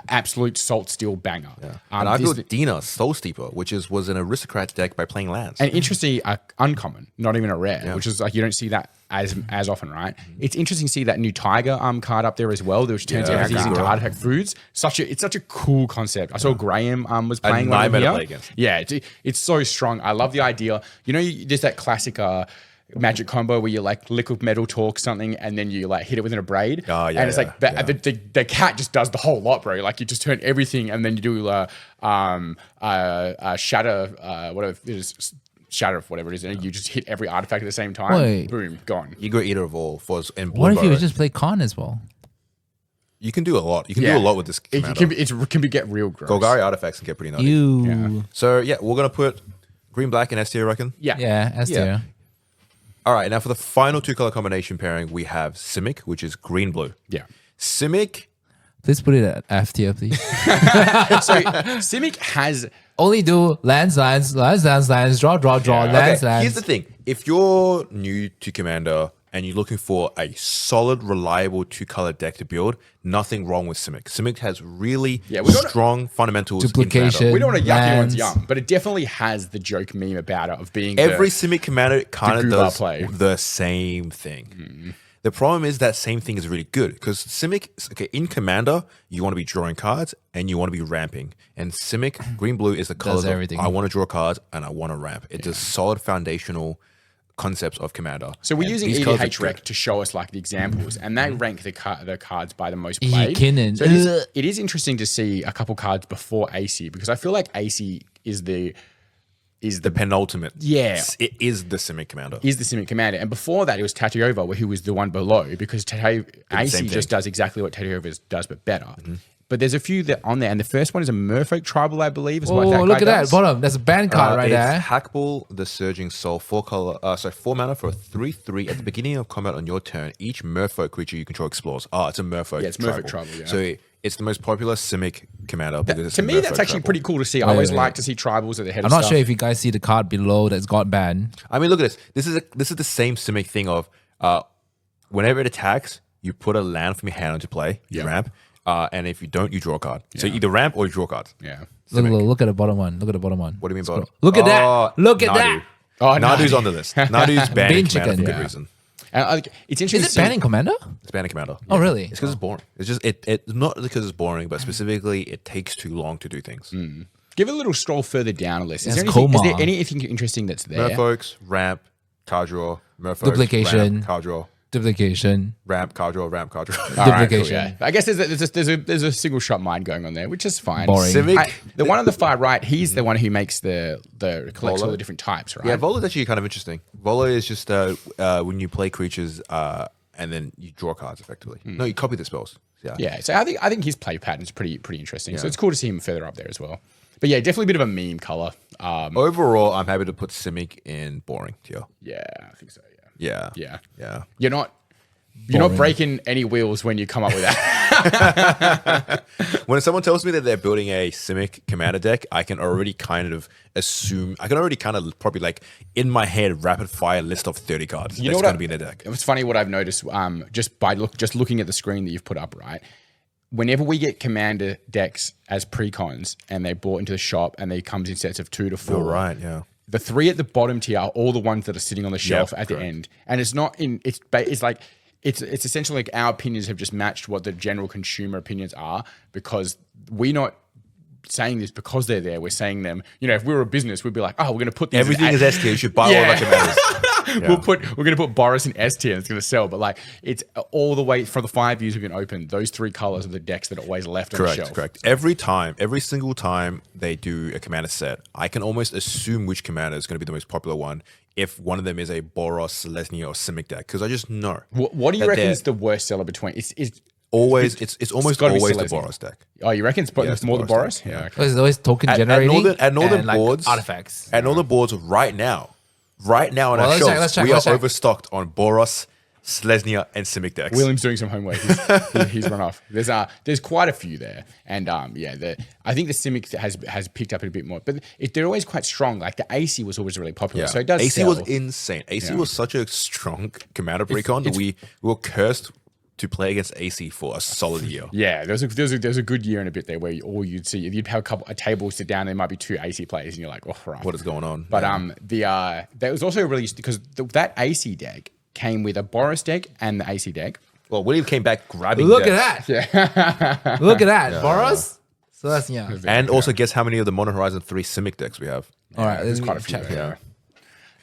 absolute salt steel banger. And I built Dina Soul Steeper, which was an aristocrat deck by playing lands. And interestingly, uncommon, not even a rare, which is like you don't see that as often, right? It's interesting to see that new Tiger card up there as well, which turns everything into artifact foods. It's such a cool concept. I saw Graham was playing one here. Play against. Yeah, it's so strong. I love the idea. You know, there's that classic magic combo where you like liquid metal torque something and then you like hit it within a braid. Oh, yeah, and it's like the cat just does the whole lot, bro. Like you just turn everything and then you do shatter whatever it is, shatter of whatever it is, and you just hit every artifact at the same time. Wait. Boom, gone. Ego Eater of All and What if you Bloodborne. just play Khan as well? You can do a lot. You can do a lot with this It commander. can be get real gross. Golgari artifacts can get pretty nutty. So yeah, we're gonna put green, black, and S tier, I reckon. Yeah. S tier. Yeah. All right, now for the final 2 color combination pairing, we have Simic, which is green, blue. Yeah. Simic. Please put it at F tier, please. So Simic has Only do lands, draw, lands. Here's the thing: if you're new to Commander and you're looking for a solid, reliable 2-color deck to build, nothing wrong with Simic. Simic has really strong fundamentals. Duplication. we don't want to yuck anyone's lands. yum, but it definitely has the joke meme about it of being Every Simic Commander kind of Goobar does play. the same thing. The problem is that same thing is really good because Simic, in Commander, you want to be drawing cards and you want to be ramping. And Simic, green, blue is the color of everything. I want to draw cards and I want to ramp. It does solid foundational concepts of Commander. So we're And using these cards are EDH Rec good. to show us like the examples, and they rank the cards by the most played. Kinnan. So it is interesting to see a couple cards before AC, because I feel like AC is the penultimate. Yeah. It is the Simic Commander. is the Simic Commander, and before that it was Tatyova, who was the one below, because AC same just thing. does exactly what Tatyova does but better. But there's a few that on there, and the first one is a Merfolk Tribal, I believe. Is what Oh, that look guy at that does. bottom. That's a band card right it's there. Hackball, the Surging Soul, 4 mana for a 3/3. At the beginning of combat on your turn, each Merfolk creature you control explores. It's a Merfolk. Yeah, it's Merfolk Tribal, yeah. So it's the most popular Simic commander because it's To a me, Merfolk that's actually Tribal. pretty cool to see. I always wait. like to see tribals at the head I'm of not stuff. sure if you guys see the card below that's got banned. I mean, look at this. This is the same Simic thing of whenever it attacks, you put a land from your hand onto play, you ramp, and if you don't, you draw a card. So either ramp or you draw a card. Yeah. Look at the bottom one. Look at the bottom one. What do you mean by Look at that. Look at that. Oh, Nadu's on the list. Nadu's banned Bean in Commander for chicken. good Yeah. reason. And it's interesting. Is it banning commander? It's banning commander. Oh, really? It's because it's boring. It's just it not because it's boring, but specifically it takes too long to do things. Give it a little stroll further down a list. Is Yes, there Koma. anything interesting that's there? Merfolks, ramp, card draw, Merfolks, Duplication. ramp, card draw, Duplication. ramp, card draw, ramp, card draw. All right, cool, Duplication. yeah. I guess there's a single shot mind going on there, which is fine. Boring. Civic. The one on the far right, he's the one who makes the collects all Volo? the different types, right? Yeah, Volo is actually kind of interesting. Volo is just when you play creatures and then you draw cards effectively. No, you copy the spells. Yeah. Yeah, so I think his play pattern is pretty interesting. So it's cool to see him further up there as well. But yeah, definitely a bit of a meme color. Overall, I'm happy to put Simic in boring tier. Yeah, I think so. Yeah. Yeah, Yeah. You're not breaking any wheels when you come up with that. When someone tells me that they're building a Simic commander deck, I can already kind of probably like in my head rapid fire list of 30 cards that's going to be in their deck. It's funny what I've noticed just looking at the screen that you've put up, right? Whenever we get commander decks as precons and they're bought into the shop and they comes in sets of 2 to 4, You're right, yeah. The 3 at the bottom tier are all the ones that are sitting on the shelf at the end, and it's not in. It's like it's essentially like our opinions have just matched what the general consumer opinions are, because we're not saying this because they're there. We're saying them. You know, if we were a business, we'd be like, oh, we're going to put these Everything is S tier. You should buy all of our commanders. Yeah. We're going to put Boris in S tier and it's going to sell. But like, it's all the way from the 5 years we've been open. Those 3 colors are the decks that are always left on the shelf. Correct. Every single time they do a commander set, I can almost assume which commander is going to be the most popular one if one of them is a Boros, Selesnya, or Simic deck, because I just know. What do you reckon is the worst seller between? It's almost gotta be always the Selesnya. Boros deck. Oh, you reckon it's more the Boris? deck, Yeah. It's always token generating. At Northern and, like, boards, artifacts. At Northern boards right now on our let's shelves, check, let's check, we let's are check. overstocked on Selesnya, and Simic decks. William's doing some homework. He's run off. There's quite a few there, and I think the Simic has picked up a bit more, but they're always quite strong. Like the AC was always really popular, so it does. AC sell. was insane. AC was such a strong commander precon that we were cursed to play against AC for a solid year. Yeah, there's a good year and a bit there where you'd see you'd have a table sit down, there might be 2 AC players, and you're like, oh, right. What is going on? But there was also really because that AC deck came with a Boris deck and the AC deck. Well, William came back grabbing. Look decks. at that. Look at that. Boros? So that's, yeah. And also, guess how many of the Mono Horizon 3 Simic decks we have? All right. There's quite a few. Check.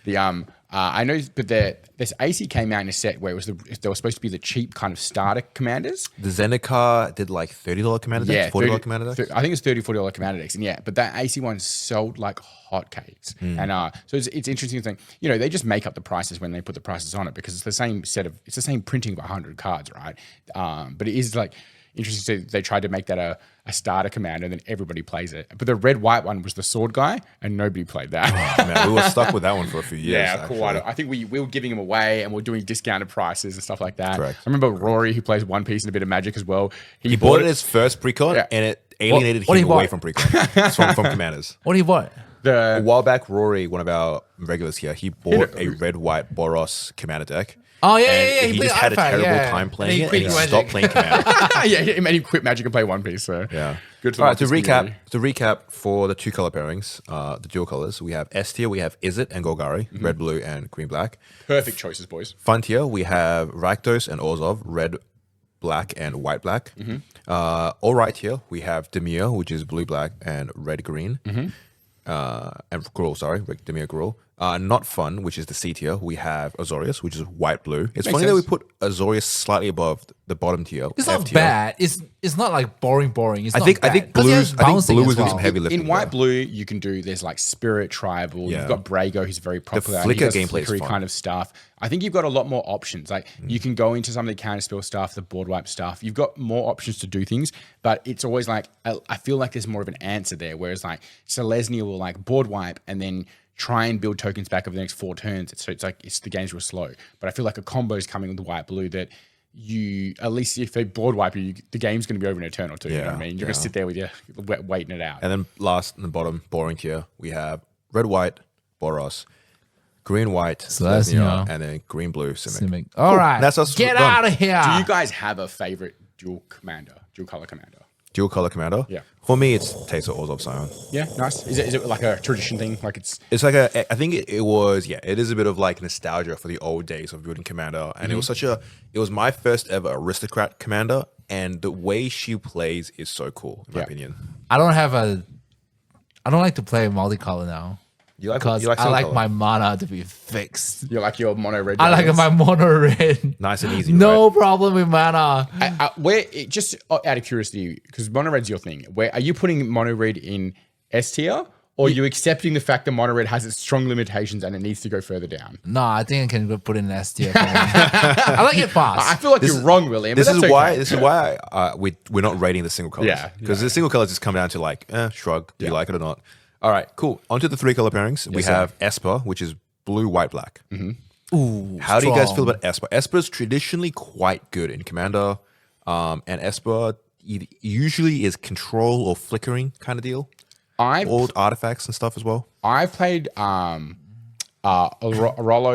Yeah. I know, but this AC came out in a set where they were supposed to be the cheap kind of starter commanders. The Zendikar did like $30 commander decks, $40 commander decks. I think it's $30-$40 commander decks, and but that AC one sold like hotcakes. And so it's interesting to think, they just make up the prices when they put the prices on it, because it's the same printing of 100 cards, right? But it is like interesting to see they tried to make that a starter commander, and then everybody plays it. But the red-white one was the sword guy, and nobody played that. Oh, man, we were stuck with that one for a few years. Yeah, cool. I think we were giving them away, and we were doing discounted prices and stuff like that. Correct. I remember Rory, who plays One Piece and a bit of Magic as well. He bought it as first precon, and it alienated What him he away bought? from precon, from commanders. What do you want? A while back, Rory, one of our regulars here, he bought a red-white Boros commander deck. Oh, yeah, and he played just had a Artifact, terrible time playing And it, and he quit stopped playing commander. Yeah, he made him quit Magic and play One Piece. So Yeah. good. For All right, the to One Piece community. recap for the 2 color pairings, the dual colors, we have S tier, we have Izzet and Golgari, red, blue, and green, black. Perfect choices, boys. Fun tier, we have Rakdos and Orzhov, red, black, and white, black. All right tier, we have Dimir, which is blue, black, and red, green. And Gruul, Dimir Gruul. Not fun, which is the C tier. We have Azorius, which is white blue. It's funny that we put Azorius slightly above the bottom tier. It's F not tier. bad. It's not like boring. It's I not think bad. 'Cause he has bouncing blue as was doing well. some heavy lifting. In white there. blue, you can do there's like Spirit Tribal. Yeah. You've got Brago, who's very popular. and flicker you've got gameplay is flickery fun. kind of stuff. I think you've got a lot more options. Like you can go into some of the counterspell stuff, the board wipe stuff. You've got more options to do things, but it's always like I feel like there's more of an answer there. Whereas like Selesnya will like board wipe and then try and build tokens back over the next 4 turns. So it's like the game's real slow. But I feel like a combo is coming with the white blue that you at least if they board wipe you, the game's going to be over in a turn or 2. You know what I mean? You're going to sit there with your waiting it out. And then last in the bottom, boring tier, we have red, white, Boros, green, white, Selesnya, and then green, blue, Simic. Simic. All right, That's us get done. out of here. Do you guys have a favorite dual color commander? dual color commander. Yeah. For me, it's Taser Orzhov Scion. Yeah, nice. Is it like a tradition thing? Like It's like I think it was, yeah, it is a bit of like nostalgia for the old days of building commander. And it was my first ever aristocrat commander. And the way she plays is so cool, in my opinion. I don't like to play multicolor now. Because I like my mana to be fixed. you like your mono red. I like my mono red. Nice and easy. No right? problem with mana. Just out of curiosity, because mono red's your thing. Where are you putting mono red in S tier, or are you accepting the fact that mono red has its strong limitations and it needs to go further down? No, I think I can go put in S tier. I like it fast. I feel like you're wrong, William. This but is that's why. okay. This is why we're not rating the single colors. Yeah, because the single colors just come down to like shrug. Do you like it or not? All right, cool. Onto the 3 color pairings. We have Esper, which is blue, white, black. Ooh, How do you guys feel strong. about Esper? Esper is traditionally quite good in Commander, and Esper usually is control or flickering kind of deal. Old artifacts and stuff as well. I've played Rollo,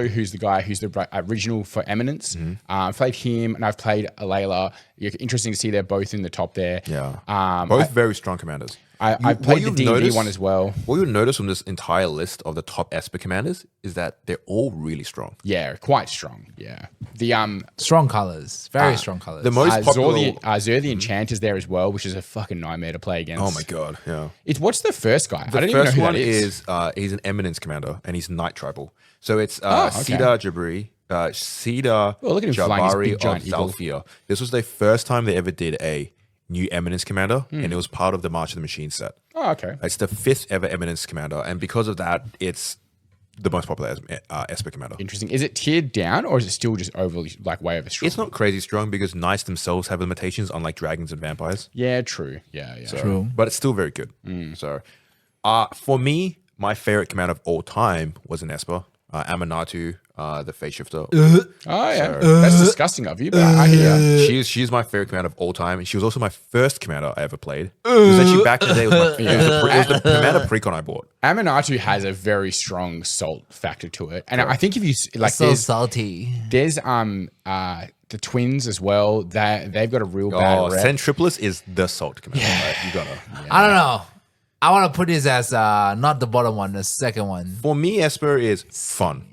who's the guy who's the original for Eminence. I've played him, and I've played Alayla. Interesting to see they're both in the top there. Yeah, both very strong commanders. I played the D&D one as well. What you'll notice from this entire list of the top Esper commanders is that they're all really strong. Yeah, quite strong. Yeah, the Strong colors. Very strong colors. The most popular... Zur the Enchanter's there as well, which is a fucking nightmare to play against. Oh my god, yeah. What's the first guy? I don't even know First who one that is. he's an Eminence commander, and he's Night Tribal. So it's okay. Cedar Jabri, Cedar look at him flying his Jabari big of giant eagle. Zalfir. This was the first time they ever did a new Eminence commander, and it was part of the March of the Machine set. Oh, okay. It's the 5th ever Eminence commander, and because of that, it's the most popular Esper commander. Interesting. Is it tiered down, or is it still just overly like way over strong? It's not crazy strong because knights themselves have limitations, unlike dragons and vampires. Yeah, true. Yeah. True. But it's still very good. So, for me, my favorite commander of all time was an Esper, Amanatu, the Fate Shifter. Oh yeah, that's disgusting of you, but I hear. She's my favorite commander of all time, and she was also my first commander I ever played. It was actually back in the day. It was the commander precon I bought. Amanatu has a very strong salt factor to it, and I think if you like, so salty. there's the twins as well. That they've got a real bad rep. Centripolis is the salt commander. Right? You gotta. I don't know. I want to put this as not the bottom one, the second one. For me, Esper is fun,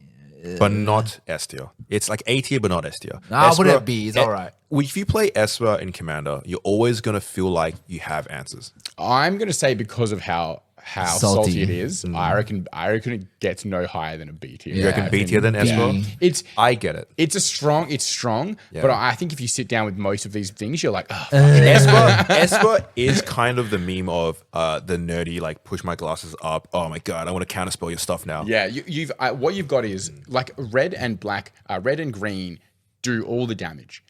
but not S tier. It's like A tier, but not S tier. I'll put it at B. It's all right. If you play Esper in Commander, you're always gonna feel like you have answers. I'm gonna say because of how salty it is, I reckon it gets no higher than a B tier. You reckon B tier than Esper? I get it. It's strong, but I think if you sit down with most of these things, you're like, oh, fuck. Esper is kind of the meme of the nerdy, like, push my glasses up. Oh my god, I want to counterspell your stuff now. Yeah, you've what you've got is like red and black, red and green do all the damage.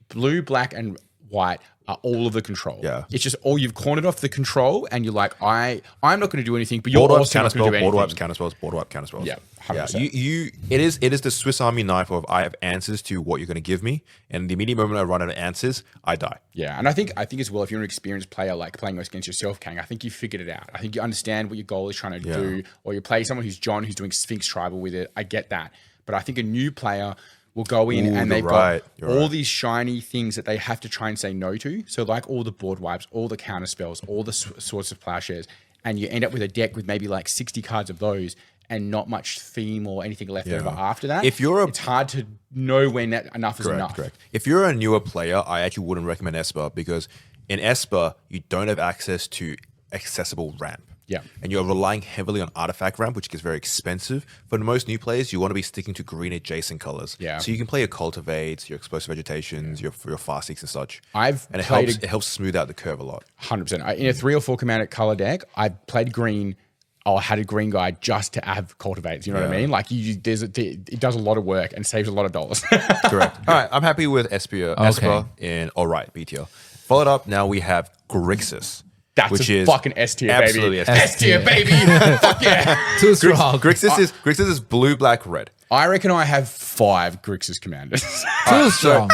Blue, black, and white are all of the control. Yeah. It's just all you've cornered off the control, and you're like, I'm not going to do anything, but you're also not going to do anything. Border wipes, counterspells, border wipe, counterspells. Yeah, 100%. It is the Swiss Army knife of I have answers to what you're going to give me, and the immediate moment I run out of answers, I die. Yeah, and I think as well, if you're an experienced player, like playing against yourself, Kang, I think you figured it out. I think you understand what your goal is trying to do, or you play someone who's John, who's doing Sphinx Tribal with it. I get that, but I think a new player will go in and they've got all these shiny things that they have to try and say no to. So like all the board wipes, all the counter spells, all the Swords of Plowshares, and you end up with a deck with maybe like 60 cards of those and not much theme or anything left over after that. It's hard to know when enough is enough. Correct. If you're a newer player, I actually wouldn't recommend Esper because in Esper, you don't have access to accessible ramp. Yeah. And you're relying heavily on artifact ramp, which gets very expensive. For most new players, you want to be sticking to green adjacent colors. Yeah. So you can play your cultivates, your explosive vegetations, your fast seeks and such. It helps smooth out the curve a lot. 100%. In a 3 or 4 commander color deck, I played green. I had a green guy just to have cultivates. You know what I mean? Like it does a lot of work and saves a lot of dollars. Correct. All right. I'm happy with Esper in all right, B tier. Followed up, now we have Grixis. Which is fucking S tier, baby. Absolutely S tier, baby. Fuck yeah. Too strong. Grixis is blue, black, red. I reckon I have 5 Grixis commanders. Too strong.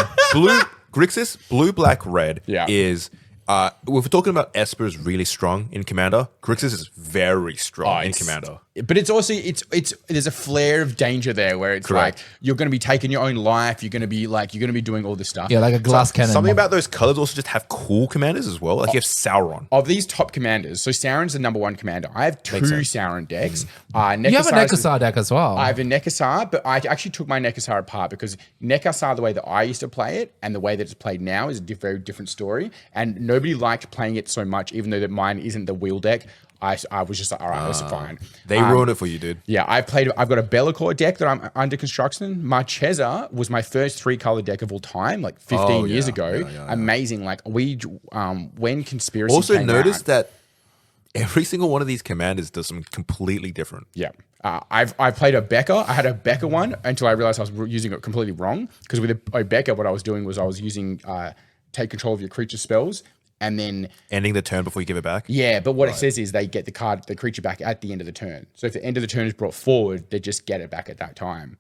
Grixis, blue, black, red Yeah. is If we're talking about Esper's really strong in Commander, Grixis is very strong in Commander. But it's also there's a flare of danger there where it's like you're going to be taking your own life. You're going to be doing all this stuff. Yeah, like a glass cannon. Something about those colors also just have cool commanders as well. Like you have Sauron. Of these top commanders, so Sauron's the number one commander. I have two Sauron decks. You have a Nekasar deck as well. I have a Nekasar, but I actually took my Nekasar apart because Nekasar, the way that I used to play it and the way that it's played now is a very different story. And nobody liked playing it so much, even though that mine isn't the wheel deck. I was just like, all right, that's fine. They ruined it for you, dude. Yeah, I've got a Bellacore deck that I'm under construction. Marchesa was my first 3-color deck of all time, like 15 years ago. Amazing. Like when Conspiracy also came noticed out, that every single one of these commanders does something completely different. Yeah. I've played a Becker. I had a Becker one until I realized I was using it completely wrong. Because with a Becker, what I was doing was I was using take control of your creature spells. And then ending the turn before you give it back. Yeah, but what it says is they get the creature back at the end of the turn. So if the end of the turn is brought forward, they just get it back at that time.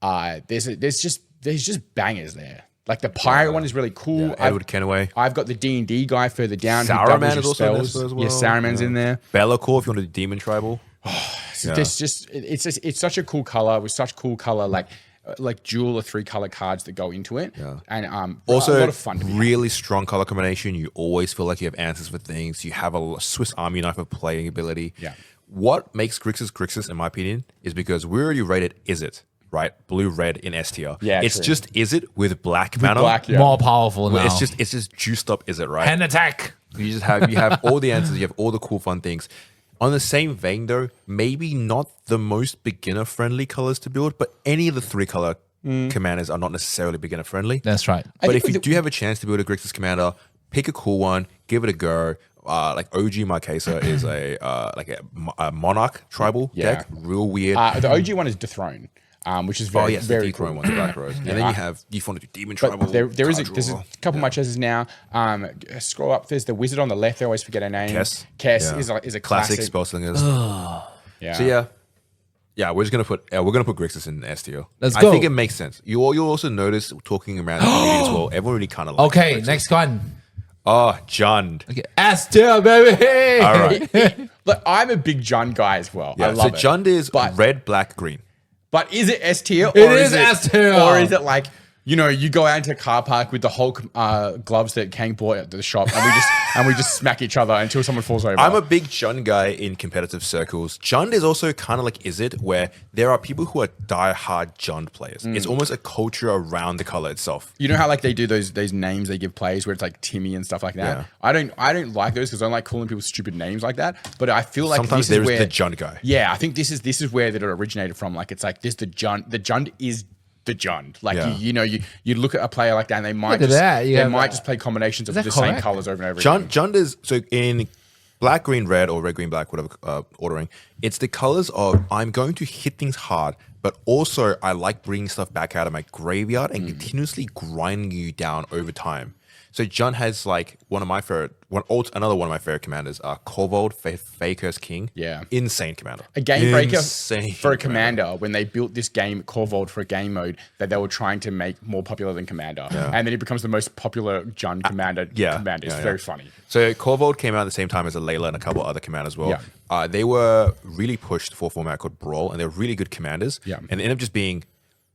There's just bangers there. Like the Pyro one is really cool. Yeah, Edward Kenway. I've got the D&D guy further down. Saruman is also in this as well. Yeah, Saruman's in there. Bellacore if you want to do Demon Tribal. It's such a cool color with such cool color like dual or 3-color cards that go into it. Yeah. And also a lot of fun to be really strong color combination. You always feel like you have answers for things. You have a Swiss Army knife of playing ability. Yeah. What makes Grixis, in my opinion, is because we already rated Izzet, right? Blue-red in S tier. Yeah, it's true. just Izzet with black mana. Black, yeah. More powerful now. It's just juiced up Izzet, right? Hand attack. You have all the answers. You have all the cool fun things. On the same vein, though, maybe not the most beginner-friendly colors to build, but any of the 3-color commanders are not necessarily beginner-friendly. That's right. But if you do have a chance to build a Grixis commander, pick a cool one, give it a go. Like OG Marquesa is a Monarch tribal deck, real weird. The OG one is Dethrone. Which is very, very cool. One's Black Rose. And then you want to do Demon Tribal. There's a couple Marchesas now. Scroll up. There's the Wizard on the left. I always forget her name. Kess is a classic spellslingers. Yeah. So we're just gonna put Grixis in S tier. Let's go. I think it makes sense. You'll also notice talking around the community as well. Everyone really kind of likes Okay, Grixis. next one. Oh, Jund. Okay, S tier, baby. All right. Look, I'm a big Jund guy as well. I love it. Jund is red, black, green. But is it S tier? It is S tier. Or is it like, you go out into a car park with the whole gloves that Kang bought at the shop and we just smack each other until someone falls over? I'm a big Jund guy in competitive circles. Jund is also kind of like Izzet, where there are people who are die-hard Jund players. It's almost a culture around the color itself. You know how like they do those names they give players where it's like Timmy and stuff like that? Yeah. I don't like those because I don't like calling people stupid names like that. But I feel like sometimes this there is is where the Jund guy. Yeah, I think this is where that it originated from. Like it's like this the Jund is the Jund. Like you look at a player like that and they might just play combinations of the same colors over and over again. Jund is so in black, green, red, or red, green, black, whatever ordering. It's the colors of I'm going to hit things hard, but also I like bringing stuff back out of my graveyard and continuously grinding you down over time. So Jund has like another one of my favorite commanders, Korvold, Faker's King. Yeah. Insane commander. A game breaker for a commander when they built this game, Korvold, for a game mode that they were trying to make more popular than Commander. Yeah. And then it becomes the most popular Jund commander. It's very funny. So Korvold came out at the same time as a Layla and a couple other commanders as well. Yeah. They were really pushed for a format called Brawl, and they're really good commanders. Yeah. And they ended up just being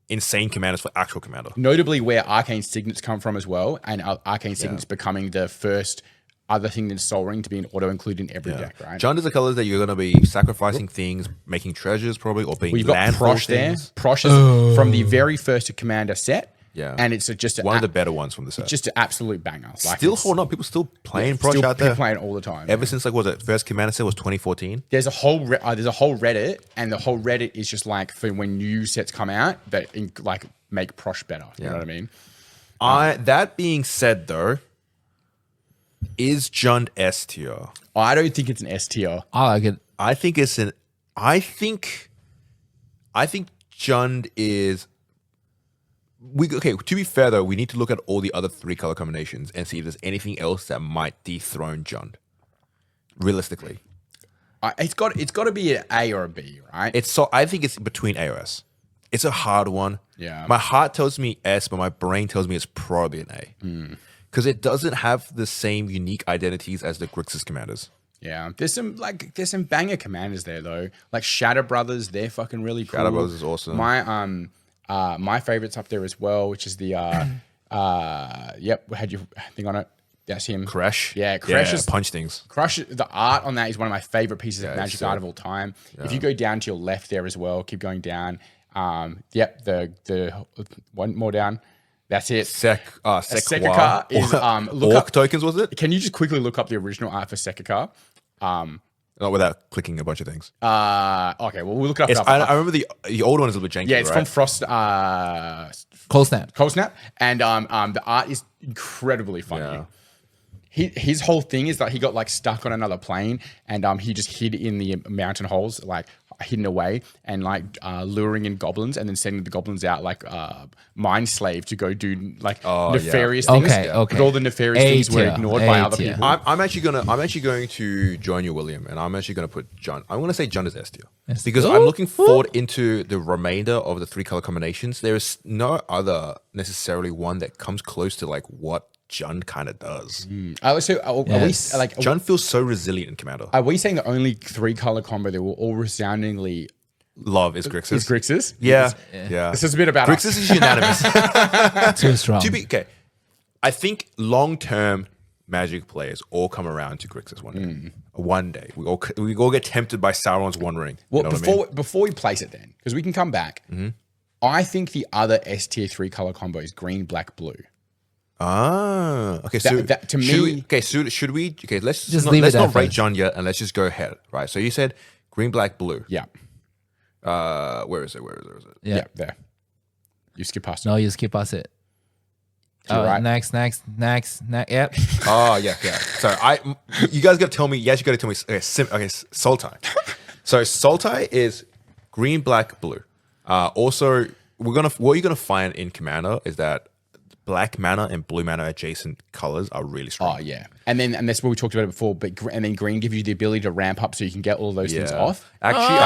insane commanders for actual Commander. Notably where Arcane Signets come from as well, and Arcane Signets becoming the first other thing than Sol Ring to be an auto-include in every deck, right? Jund is the colors that you're going to be sacrificing things, making treasures probably, or being you've got Prosh there. Prosh is from the very first Commander set. Yeah. And it's just one of the better ones from the set. Just an absolute banger. Like still holding up. People still playing Prosh out there. People playing all the time. Ever since first Commander set was 2014. There's a whole Reddit, and the whole Reddit is just like for when new sets come out that like make Prosh better. You know what I mean? That being said, though, is Jund S tier? I don't think it's an S tier. I like it. I think Jund is. To be fair though, we need to look at all the other 3-color combinations and see if there's anything else that might dethrone Jund. Realistically, it's got to be an A or a B, right? I think it's between A or S. It's a hard one. Yeah. My heart tells me S, but my brain tells me it's probably an A. because it doesn't have the same unique identities as the Grixis commanders. Yeah, there's some banger commanders there though. Like Shadow Brothers, they're fucking really cool. Shadow Brothers is awesome. My favorite's up there as well, which is the had your thing on it. That's him. Crash. Yeah, Crash is punch things. Crush. The art on that is one of my favorite pieces of Magic sick. art of all time. If you go down to your left there as well, keep going down. The one more down. That's it. Sekaka is look Orc up tokens, was it? Can you just quickly look up the original art for Sekaka? Not without clicking a bunch of things. Okay, well we'll look it up. I remember the old one is a little bit janky. Yeah, it's right? from Frost. Cold Snap. Cold Snap, and the art is incredibly funny. Yeah. His whole thing is that he got like stuck on another plane, and he just hid in the mountain holes, like hidden away, and like luring in goblins, and then sending the goblins out like mind slave to go do like nefarious things. Okay. But all the nefarious things were ignored by other tier. people. I'm actually going to join you, William, and I'm actually going to put John. I'm going to say John is S tier because I'm looking forward into the remainder of the 3 color combinations. There is no other necessarily one that comes close to like what Jun kind of does. Are we like Jun feels so resilient in Commander. are we saying the only 3 color combo that will all resoundingly Love is Grixis. is Grixis? Yeah. This is a bit about Grixis us. is unanimous. Too strong. I think long-term Magic players all come around to Grixis one day. One day. We all get tempted by Sauron's One Ring. Well, You know what I mean? before we place it then, because we can come back, I think the other S tier 3 color combo is green, black, blue. Okay. So that- to should me- should we? Okay, let's Just not, leave it let's there not rate first. John yet, and let's just go ahead. Right. So you said green, black, blue. Yeah. Where is it? Yeah. There. You skip past it. No, you skip past it. To your right. Next. Yep. Oh yeah. So you guys got to tell me. Yes, you got to tell me. Okay, Sultai. So Sultai is green, black, blue. Also, what you're gonna find in Commander is that black mana and blue mana adjacent colors are really strong. Oh yeah, and that's what we talked about it before. But and then green gives you the ability to ramp up, so you can get all those things off. Actually,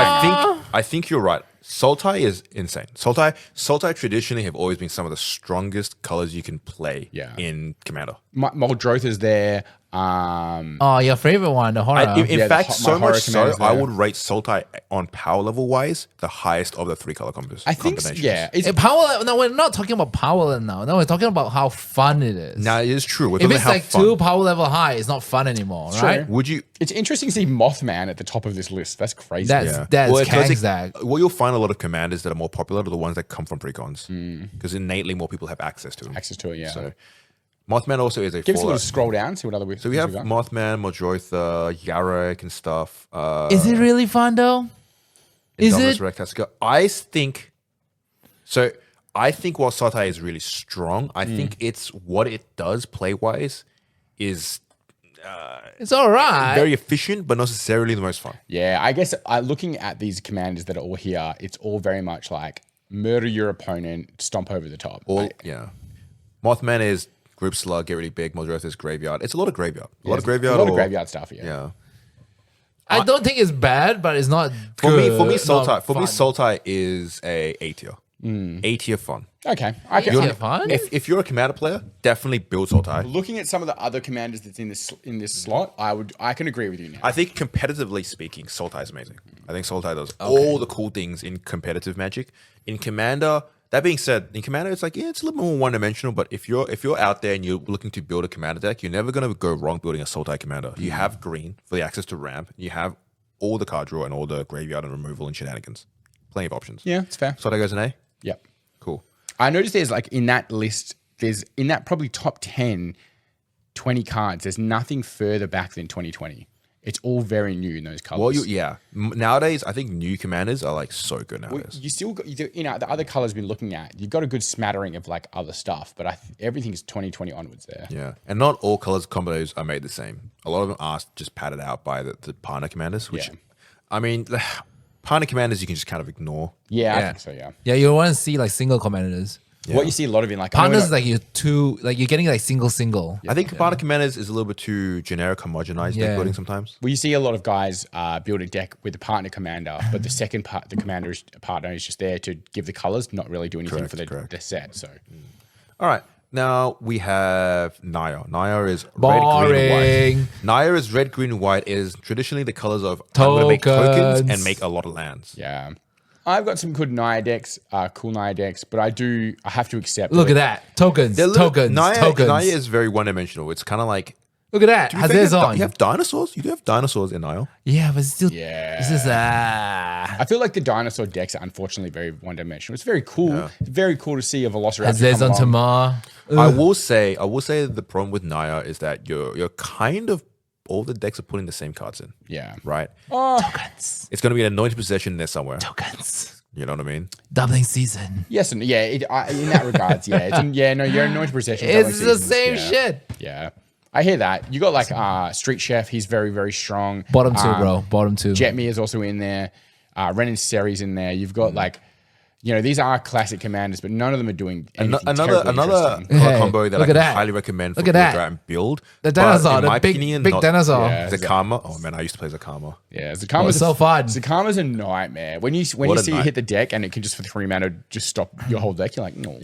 I think you're right. Sultai is insane. Sultai traditionally have always been some of the strongest colors you can play in Commander. Muldroth is there. Your favorite one, the horror. In fact, my so horror much so, command is I there. would rate Sultai on power level wise the highest of the 3 color combos. I think combinations. it's Power. No, we're not talking about power level now. No, we're talking about how fun it is. Now it is true. We're If talking it's about like how fun. 2 power level high, it's not fun anymore, right? true. Would you? It's interesting to see Mothman at the top of this list. That's crazy. That's Well, it's Kang's like- that. Well, you'll find a lot of commanders that are more popular are the ones that come from precons because innately more people have access to them. access to it. Yeah. So Mothman also is a Give us a Fallout. little scroll down. See what other. So we have Mothman, Modroitha, Yarok, and stuff. Is it really fun though? Is Indominus it? Rex Tactica. I think while Sultai is really strong, I think it's what it does play wise is It's all right. very efficient, but not necessarily the most fun. Yeah, I guess looking at these commanders that are all here, it's all very much like murder your opponent, stomp over the top. Mothman is group slug, get really big. Modroitha is graveyard. It's a lot of graveyard. A lot of A graveyard. lot of graveyard stuff. Yeah. Yeah. I don't think it's bad, but it's not For me, good, Sultai. not For me, fun. Sultai is A tier. A tier fun. Okay. I can. Yeah, fun. If you're a commander player, definitely build Sultai. Looking at some of the other commanders that's in this slot, I can agree with you now. I think competitively speaking, Sultai is amazing. I think Sultai does all the cool things in competitive Magic. In Commander, that being said, in Commander, it's like it's a little more one-dimensional. But if you're out there and you're looking to build a Commander deck, you're never gonna go wrong building a Sultai Commander. You have green for the access to ramp. You have all the card draw and all the graveyard and removal and shenanigans. Plenty of options. Yeah, it's fair. Sultai goes an A. Yep. Cool. I noticed there's like in that list, there's in that probably top 10, 20 cards, there's nothing further back than 2020. It's all very new in those colors. Well, nowadays, I think new commanders are like so good nowadays. You still got, the other colors been looking at, you've got a good smattering of like other stuff, but everything's 2020 onwards there. Yeah, and not all colors combos are made the same. A lot of them are just padded out by the partner commanders, which, Yeah. I mean, partner commanders you can just kind of ignore. Yeah, I Yeah. think so, yeah. Yeah, you want to see like single commanders. What you see a lot of in like... I know Partners we're is like you're getting like single. I think partner commanders is a little bit too generic, homogenized deck Yeah. building sometimes. well, you see a lot of guys build a deck with a partner commander, but the second part, the partner is just there to give the colors, not really do anything Correct, for correct. the set. So All right, Now we have Naya. Naya is red, Boring. green, white. Naya is red, green, white. Is traditionally the colors of I'm going to make tokens and make a lot of lands. Yeah. I've got some good Naya decks, cool Naya decks, but I have to accept. Look at that. Tokens. Naya is very one-dimensional. It's kind of like Look at that. Has this on? You have dinosaurs? You do have dinosaurs in Nile. Yeah, but still. Yeah. It's just I feel like the dinosaur decks are unfortunately very one-dimensional. It's very cool. Yeah. It's very cool to see a Velociraptor Has this come on along. Tamar? I will say the problem with Naya is that you're kind of all the decks are putting the same cards in. Yeah. Right? Tokens. It's going to be an anointed possession there somewhere. Tokens. You know what I mean? Doubling season. Yes and yeah. In that regards, yeah. You're anointed possession. It's the same shit. Yeah. I hear that. You got like Street Chef. He's very, very strong. Bottom two, bro. Bottom two. Jetme is also in there. Ren and Seri's in there. You've got like, these are classic commanders, but none of them are doing anything Another terribly interesting. color combo that I look can at that. highly recommend for Look at build that. out and build. The But dinosaur, in the my big opinion, big not- dinosaur. Yeah. Zakama. Oh man, I used to play Zakama. Yeah, Zakama's so fun. Zakama's a nightmare. When you What a see it night. hit the deck and it can just for 3 mana just stop your whole deck, you're like, no.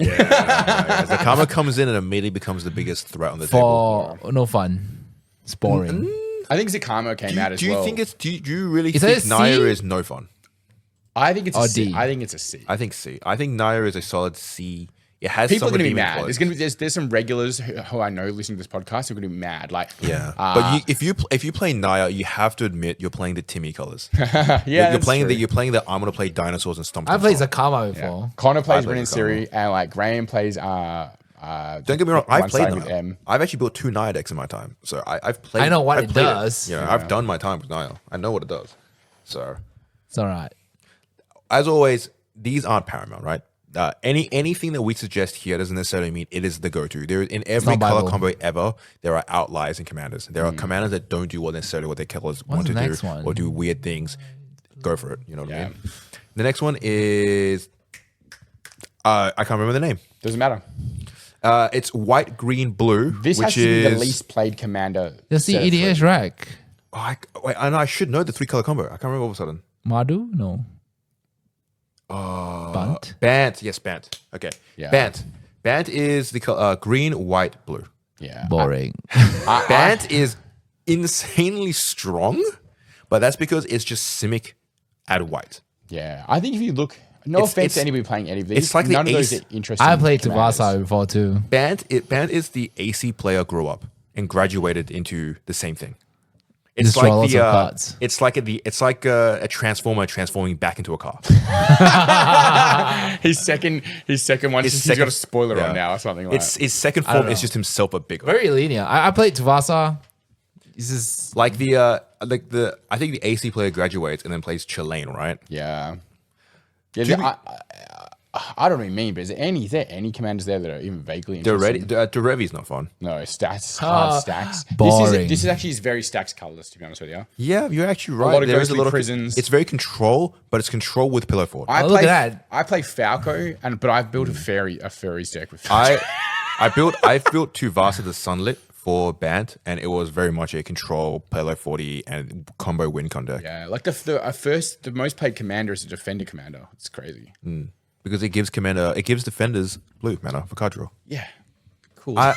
Zakama comes in and immediately becomes the biggest threat on the table. For no fun. It's boring. I think Zakama came out as Do you well. think it's? Do you really Is that think a Naya C? is no fun? I think it's Or a C. D? I think it's a C. I think C. I think Naya is a solid C. It has People are some going to be redeeming mad. qualities. There's some regulars who I know listening to this podcast who are going to be mad. Like, Yeah, but if you play Naya, you have to admit you're playing the Timmy colors. yeah, you're playing the I'm gonna play dinosaurs and stomp. I played them. Zakama before. Connor plays played Ren and Zakama. Siri, and like Graham plays. Don't get me wrong. I've one played starting with Naya. M. I've actually built 2 Naya decks in my time, so I've played. I know what I've it played does. Yeah, I've done my time with Naya. I know what it does. So, It's all right. as always, these aren't paramount, right? Anything that we suggest here doesn't necessarily mean it is the go-to. There, in every not color Bible. combo ever, there are outliers in commanders. There are commanders that don't do necessarily what their colors want the to next do one? or do weird things. Go for it. You know what I Yeah. mean? The next one is I can't remember the name. Doesn't matter. It's white, green, blue. This which has to be the is least played commander. That's the set of three. EDH rack. wait, I know I should know the 3 color combo. I can't remember all of a sudden. Madu? No. Bunt? Bant. Yes, Bant. Okay. Yeah. Bant. Bant is the color green, white, blue. Yeah. Boring. Bant is insanely strong, but that's because it's just Simic add white. Yeah. I think if you look, no It's- offense it's- to anybody playing any of these, it's like the none of those ace- are interesting. I played commanders. Tavasa before too. Bant is the AC player grew up and graduated into the same thing. It's Destroy like lots the of cards. it's like a transformer transforming back into a car. His second one, he's second- got a spoiler yeah. on now or something like It's his second don't form know. is just himself but bigger. Very linear. I played Tavasa. This is Like the I think the AC player graduates and then plays Chilean, right? Yeah. Yeah, I don't really mean, but is there any commanders there that are even vaguely interesting? Derevi's not fun. No, stats, hard stacks. boring. This is actually very stacks colorless, to be honest with you. Yeah, you're actually right. lot of There is ghostly prisons. It's very control, but it's control with pillow fort. I look play, at that. I play Falco, but I've built a fairies deck with. I built Tuvasa the Sunlit for Bant, and it was very much a control pillow 40 and combo win con deck. Yeah, like the most played commander is a defender commander. It's crazy. Because it gives defenders blue mana for card draw. Yeah, cool. Are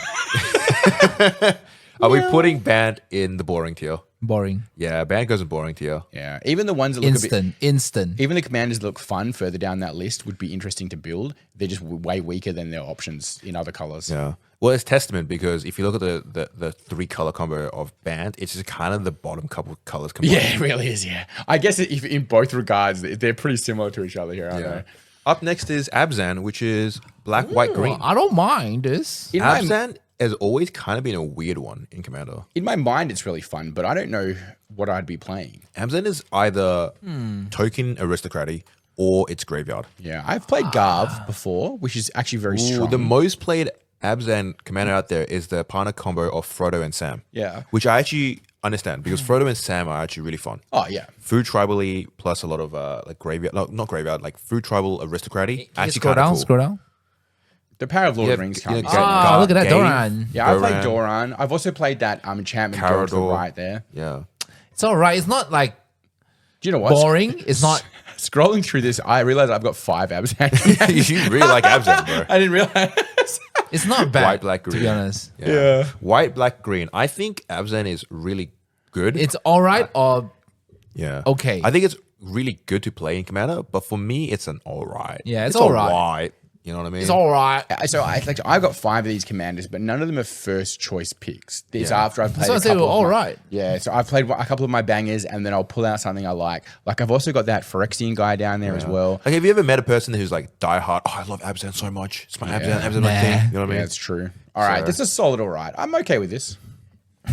we putting Bant in the boring tier? boring. Yeah, Bant goes in boring tier. yeah, even the ones that look a bit. Instant. Even the commanders that look fun further down that list would be interesting to build. They're just way weaker than their options in other colors. Yeah. Well, it's testament because if you look at the 3 color combo of Bant, it's just kind of the bottom couple colors combined. Yeah, it really is. Yeah, I guess if in both regards, they're pretty similar to each other here, aren't they? Up next is Abzan, which is black, white, green. I don't mind this. In my, Abzan has always kind of been a weird one in Commander. in my mind, it's really fun, but I don't know what I'd be playing. Abzan is either token aristocraty or it's graveyard. Yeah, I've played Garv before, which is actually very strong. The most played Abzan commander out there is the partner combo of Frodo and Sam. Yeah. Which I actually understand because Frodo and Sam are actually really fun. Oh yeah, Food tribally plus a lot of like graveyard, no, not graveyard, like food tribal aristocraty. Actually, Scroll kind of down, cool. scroll down. the Power of Lord of the Yeah, Rings can't yeah, be Ga- said. Ah, look at that, Game. Doran. Yeah, I played Doran. Doran. I've also played that enchantment dog to the Carador. right there. Yeah. It's all right. It's not like Do you know what? boring. It's not. Scrolling through this, I realized I've got 5 Abzan. You really like Abzan, bro. I didn't realize. It's not bad. White, black, to green. be honest. Yeah. White, black, green. I think Abzan is really good. It's all right or yeah. okay. I think it's really good to play in Commander, but for me, it's an all right. Yeah, it's all right. right. You know what I mean? it's all right. So I've got 5 of these commanders, but none of them are first choice picks. These Yeah. after I've played So I a say couple we're of all my- right. Yeah, so I've played a couple of my bangers, and then I'll pull out something I like. Like I've also got that Phyrexian guy down there as well. Like, have you ever met a person who's like diehard? Oh, I love Abzan so much. It's my Abzan my thing. You know what I mean? Yeah, it's true. All right, this is solid. All right, I'm okay with this.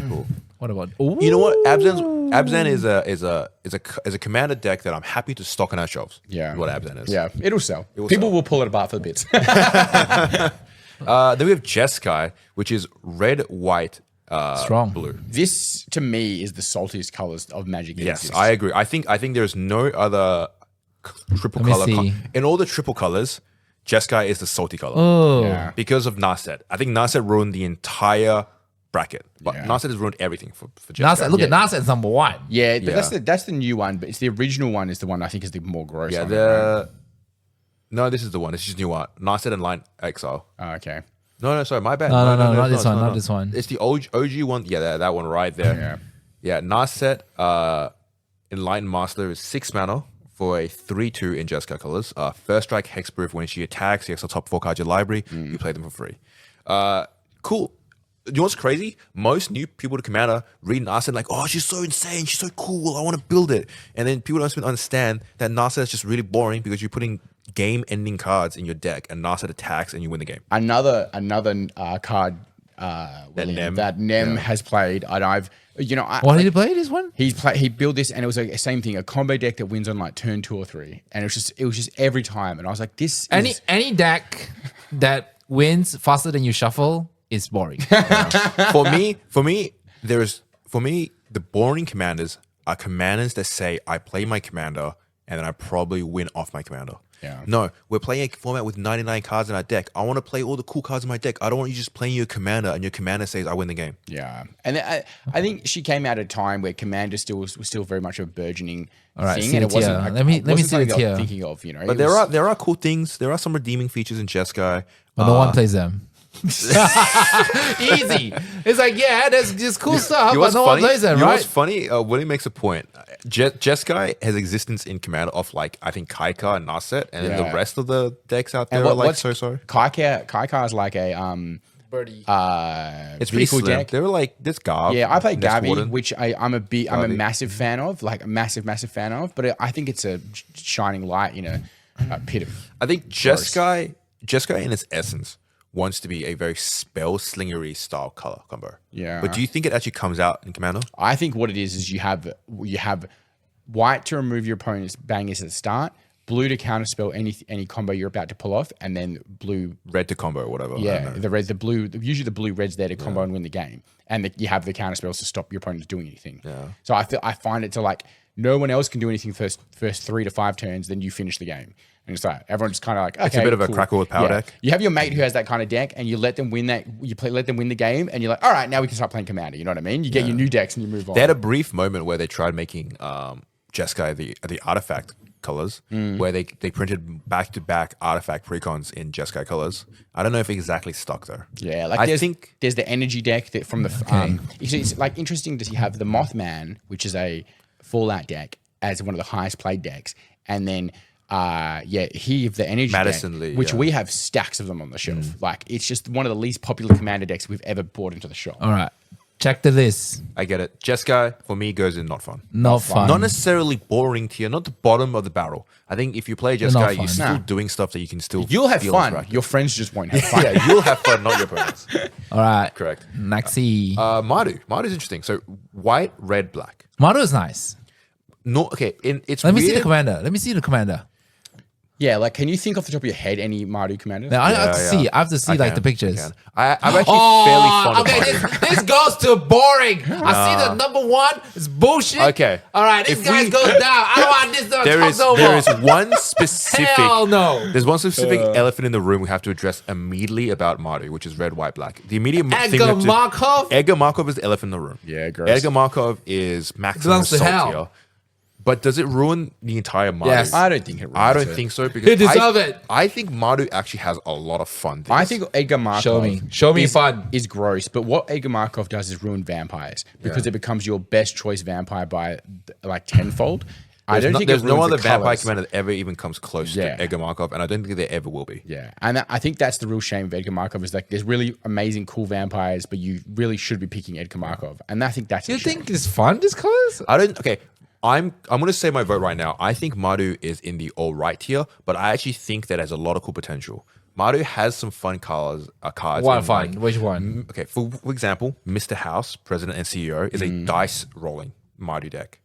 Cool. What about? You know what? Abzan is a commander deck that I'm happy to stock on our shelves. Yeah, is what Abzan is. Yeah, it'll sell. will People sell. will pull it apart for the bits. Then we have Jeskai, which is red, white, Strong. blue. This to me is the saltiest colors of Magic. that Yes, exist. I agree. I think there's no other triple Let me color. see. In all the triple colors, Jeskai is the salty color Oh, Yeah. because of Narset. I think Narset ruined the entire bracket, but Yeah. Narset has ruined everything for Jeskai. Narset. Look at Narset's number 1. Yeah, but Yeah. that's the new one. But it's the original one is the one I think is the more gross. Yeah, one, right? no, this is the one. This is new one. Narset and Line Exile. Oh, okay. No, sorry, my bad. No, not it's this one, no, not no. this one. It's the OG one. Yeah, that one right there. Yeah, Narset, Enlightened Master is 6 mana for a 3/2 in Jeskai colors. First strike, hexproof. When she attacks, you exile top 4 cards of your library. You play them for free. Cool. You know what's crazy? Most new people to Commander read Narset like, oh, she's so insane. She's so cool. I want to build it. And then people don't understand that Narset is just really boring because you're putting game-ending cards in your deck, and Narset attacks, and you win the game. Another card Nem. that Nem has played, and I've What did he play? This one? he built this, and it was like the same thing, a combo deck that wins on like turn 2 or 3, and it was just every time, and I was like, this is Any deck that wins faster than you shuffle is boring. for me, the boring commanders are commanders that say, I play my commander, and then I probably win off my commander. Yeah. No, we're playing a format with 99 cards in our deck. I want to play all the cool cards in my deck. I don't want you just playing your commander and your commander says I win the game. Yeah, and I think she came out at a time where Commander was still very much a burgeoning right, thing, see and the it wasn't. tier. Like, Let me wasn't see the something I was tier. Thinking of, But there are cool things. There are some redeeming features in Jeskai. But no one plays them. Easy. It's like, yeah, there's just cool stuff, You know but what's no funny? one plays them, You know right? what's funny? Willie makes a point. Jeskai has existence in Commander of like, I think Kaika and Narset, and then the Yeah. rest of the decks out there And are like what's so. Kaika is like a Birdie. It's pretty vehicle slim. deck. They were like this Garb. Yeah, I play Nest Gavi, Warden. which I'm a Gavi. massive fan of, like a massive fan of. But I think it's a shining light in a pit of. I think Jeskai in its essence wants to be a very spell slingery style color combo. Yeah. But do you think it actually comes out in Commander? I think what it is you have white to remove your opponent's bangers at the start, blue to counterspell any combo you're about to pull off, and then blue. Red to combo or whatever. I Yeah, don't know. the red, the blue. Usually the blue red's there to combo and win the game, and you have the counterspells to stop your opponent doing anything. Yeah. So I find it to like no one else can do anything first 3 to 5 turns, then you finish the game. And it's like everyone's just kind of like, okay, a bit of a cool. crackle with power deck. You have your mate who has that kind of deck, and you let them win that. Let them win the game, and you're like, all right, now we can start playing Commander. You know what I mean? You get your new decks and you move on. They had a brief moment where they tried making Jeskai the artifact colors, where they printed back-to-back artifact precons in Jeskai colors. I don't know if it exactly stuck though. Yeah, like I think there's the energy deck that from the it's like interesting to have the Mothman, which is a Fallout deck, as one of the highest played decks, and then he of the energy Madison deck, Lee, which yeah. we have stacks of them on the shelf. Like it's just one of the least popular commander decks we've ever brought into the shop. All right. Check the list. I get it. Jeskai for me goes in not fun. Not fun. Not necessarily boring tier, not the bottom of the barrel. I think if you play not Jeskai, fun. you're still Nah. doing stuff that you can still. You'll have feel fun. interactive. Your friends just won't have fun. Yeah, you'll have fun, not your opponents. All right. Correct. Naxi. Maru's interesting. So white, red, black. Maru is nice. No, okay. It's Let me weird. see the commander. Let me see the commander. Yeah, like can you think off the top of your head any Mardu commanders? Now, I have to Yeah, see. yeah. I have to see I like can, the pictures. I can. I'm actually fairly fond of okay. Maru. This goes to boring. I see the number one. It's bullshit. Okay. All right. This If guy we- goes down. I don't want this to There talk is no there more. is one specific Hell no. There's one specific elephant in the room we have to address immediately about Maru, which is red, white, black. The immediate thing we Edgar have to, Markov. Edgar Markov is the elephant in the room. Yeah, gross. Edgar Markov is maximum Belongs to salt hell. tier. But does it ruin the entire Mardu? Yes. I don't think it. I ruins don't it. think so because He deserve it. I think Mardu actually has a lot of fun things. I think Edgar Markov. Show me fun. Is gross, but what Edgar Markov does is ruin vampires because it becomes your best choice vampire by like tenfold. I don't think there's it no ruins other the vampire colours. commander that ever even comes close Yeah. to Edgar Markov, and I don't think there ever will be. Yeah, and I think that's the real shame of Edgar Markov is like there's really amazing, cool vampires, but you really should be picking Edgar Markov, and I think that's. You a shame. think it's fun, this colors? I don't. Okay, I'm going to say my vote right now. I think Mardu is in the all right tier, but I actually think that has a lot of cool potential. Mardu has some fun cards. What in, fun? like- Which one? Okay, for example, Mr. House, President and CEO, is a dice rolling Mardu deck.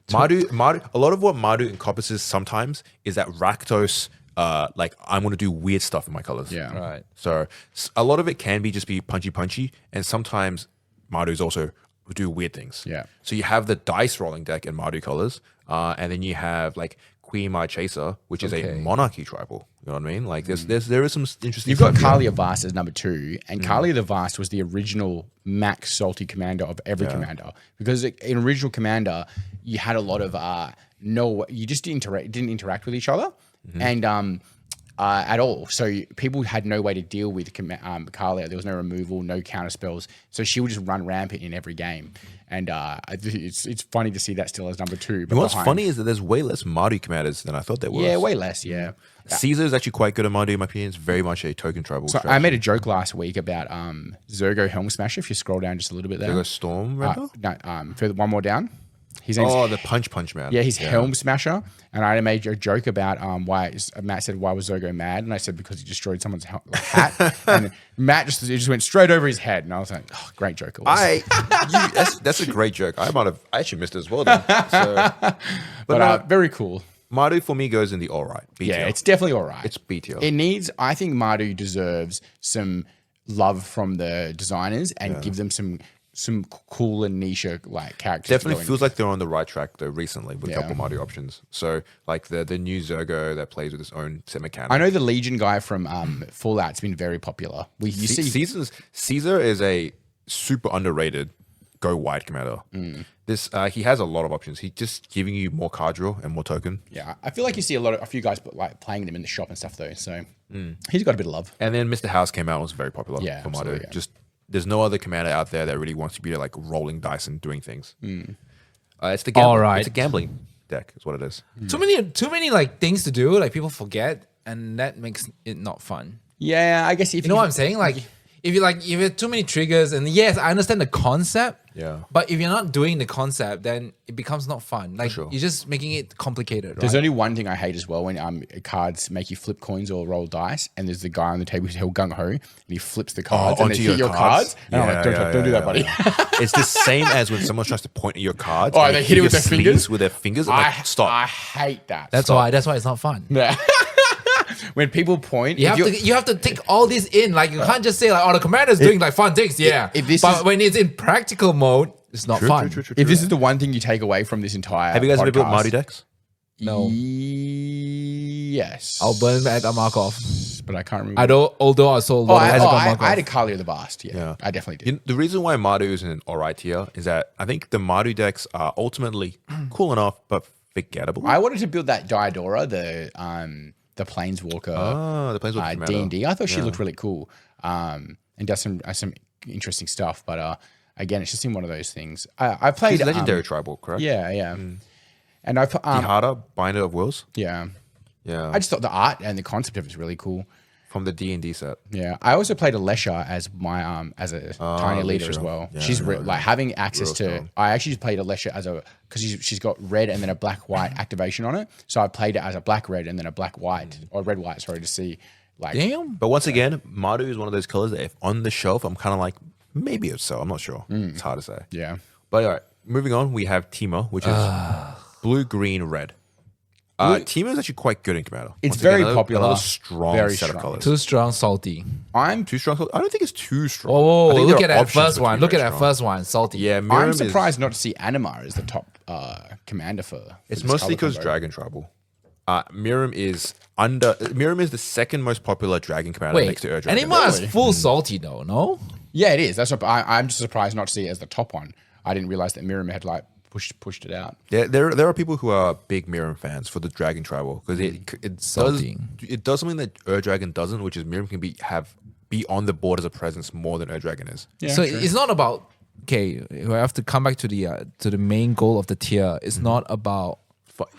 Mardu, a lot of what Mardu encompasses sometimes is that Rakdos, like I'm going to do weird stuff in my colors. Yeah. Right. So a lot of it can be just be punchy, and sometimes Mardu's also do weird things. Yeah. So you have the dice rolling deck in Mardu colors, and then you have like Queen Marchesa, which is a Okay. monarchy tribal. You know what I mean? Like there is some interesting. You've got stuff here. Kalia Vast as number 2, and Kalia the Vast was the original max salty commander of every commander because in original commander you had a lot of you just didn't interact with each other and at all. So people had no way to deal with Kalia. There was no removal, no counter spells, so she would just run rampant in every game. And it's funny to see that still as number 2. But And what's behind- funny is that there's way less Mardu commanders than I thought there was. yeah, way less. Yeah. Caesar is actually quite good at Mardu, in my opinion. It's very much a token tribal. So I made a joke last week about Zergo Helm Smasher. If you scroll down just a little bit there, Storm Ripper? further one more down. His name's Oh, the punch man. yeah, he's Helm Smasher, and I made a joke about why Matt said why was Zergo mad, and I said because he destroyed someone's hat, and Matt just went straight over his head, and I was like, oh, great joke. It was. That's a great joke. I actually missed it as well then. So, but very cool. Mardu for me goes in the all right. B Yeah, tier. it's definitely all right. It's B tier. It needs. I think Mardu deserves some love from the designers and give them some cool and niche like characters. to Definitely go feels in. like they're on the right track though recently with a Yeah. couple Mardu options. So like the new Zergo that plays with its own set mechanic. I know the Legion guy from Fallout's been very popular. You see, Caesar is a super underrated go wide commander. This he has a lot of options. He's just giving you more card draw and more token. yeah, I feel like you see a few guys like playing them in the shop and stuff though. So he's got a bit of love. And then Mr. House came out and was very popular Yeah, for Mardu. absolutely, yeah. Just there's no other commander out there that really wants to be like rolling dice and doing things. It's the gambling. All right. It's a gambling deck, is what it is. Too many like things to do. Like people forget, and that makes it not fun. Yeah, I guess if You know what I'm saying? Like if you have too many triggers, and yes, I understand the concept. Yeah. But if you're not doing the concept, then it becomes not fun. Like sure. you're just making it complicated. There's right? only one thing I hate as well when cards make you flip coins or roll dice, and there's the guy on the table who's hell gung ho, and he flips the cards and they onto hit your cards. And I'm like, don't do that, buddy. It's the same as when someone tries to point at your cards. Oh, and they hit it with your their fingers? sleeves with their fingers. And like, stop. I hate that. That's why it's not fun. Yeah. When people point, You have to take all this in. Like you can't just say like, oh, the commander's doing like fun things. Yeah. But when it's in practical mode, it's not fun. True. if this is the one thing you take away from this entire Have you guys ever built podcast- Mardu decks? No. Yes. I'll burn Edgar Markov. But I can't remember. Although I saw a lot of Edgar Markov. I had a Kalia the Bast. Yeah, I definitely did. The reason why Mardu is in an alright tier is that I think the Mardu decks are ultimately cool enough but forgettable. I wanted to build that Diodora, the Planeswalker the Planeswalker commander. D&D. I thought she looked really cool and does some interesting stuff. But again, it's just in one of those things. I played She's a legendary tribal, correct? Yeah. And I Tihada, Binder of Wills. yeah. Yeah. I just thought the art and the concept of it was really cool. From the D&D set. Yeah, I also played Alesha as my as a tiny leader as Alicia. well. Yeah, She's like having access real to. strong. I actually played Alesha as because she's got red and then a black white activation on it. So I played it as a black red and then a black white or red white. Sorry to see like. Damn. But once again, Mardu is one of those colors that if on the shelf, I'm kind of like, maybe it's so. I'm not sure. It's hard to say. Yeah. But all right, moving on, we have Timo, which is blue, green, red. Timo is actually quite good in Commander. It's Once very again, popular. Another strong Very set strong. of colors. Too strong, salty. I'm Too strong? I don't think it's too strong. Whoa, I think look there at are that options first for it to one. be Look at very that strong. first one, salty. Yeah, Miriam I'm is- surprised not to see Animar as the top commander for. It's this mostly color because combo. Dragon Tribal. Miriam is the second most popular Dragon commander Wait, next to Ur and Dragon. it is full salty though, no? Yeah, it is. That's what I'm just surprised not to see it as the top one. I didn't realize that Miriam had like pushed it out. There are people who are big Mirim fans for the Dragon Tribal because it does something that Dragon doesn't, which is Mirim can be on the board as a presence more than Dragon is. Yeah, so true. it's not about we have to come back to the main goal of the tier. It's not about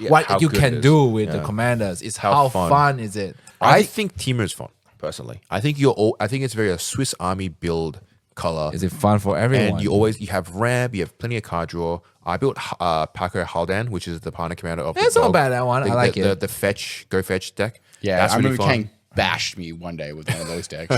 what you can do with the commanders. It's how fun is it. I think Temur is fun personally. I think it's very a Swiss Army build color. Is it fun for everyone? And you have ramp, you have plenty of card draw. I built Paco Haldan, which is the partner commander of That's the not dog. bad, that one. I like it. The fetch, go fetch deck. Yeah, that's I really remember fun. Kang bashed me one day with one of those decks.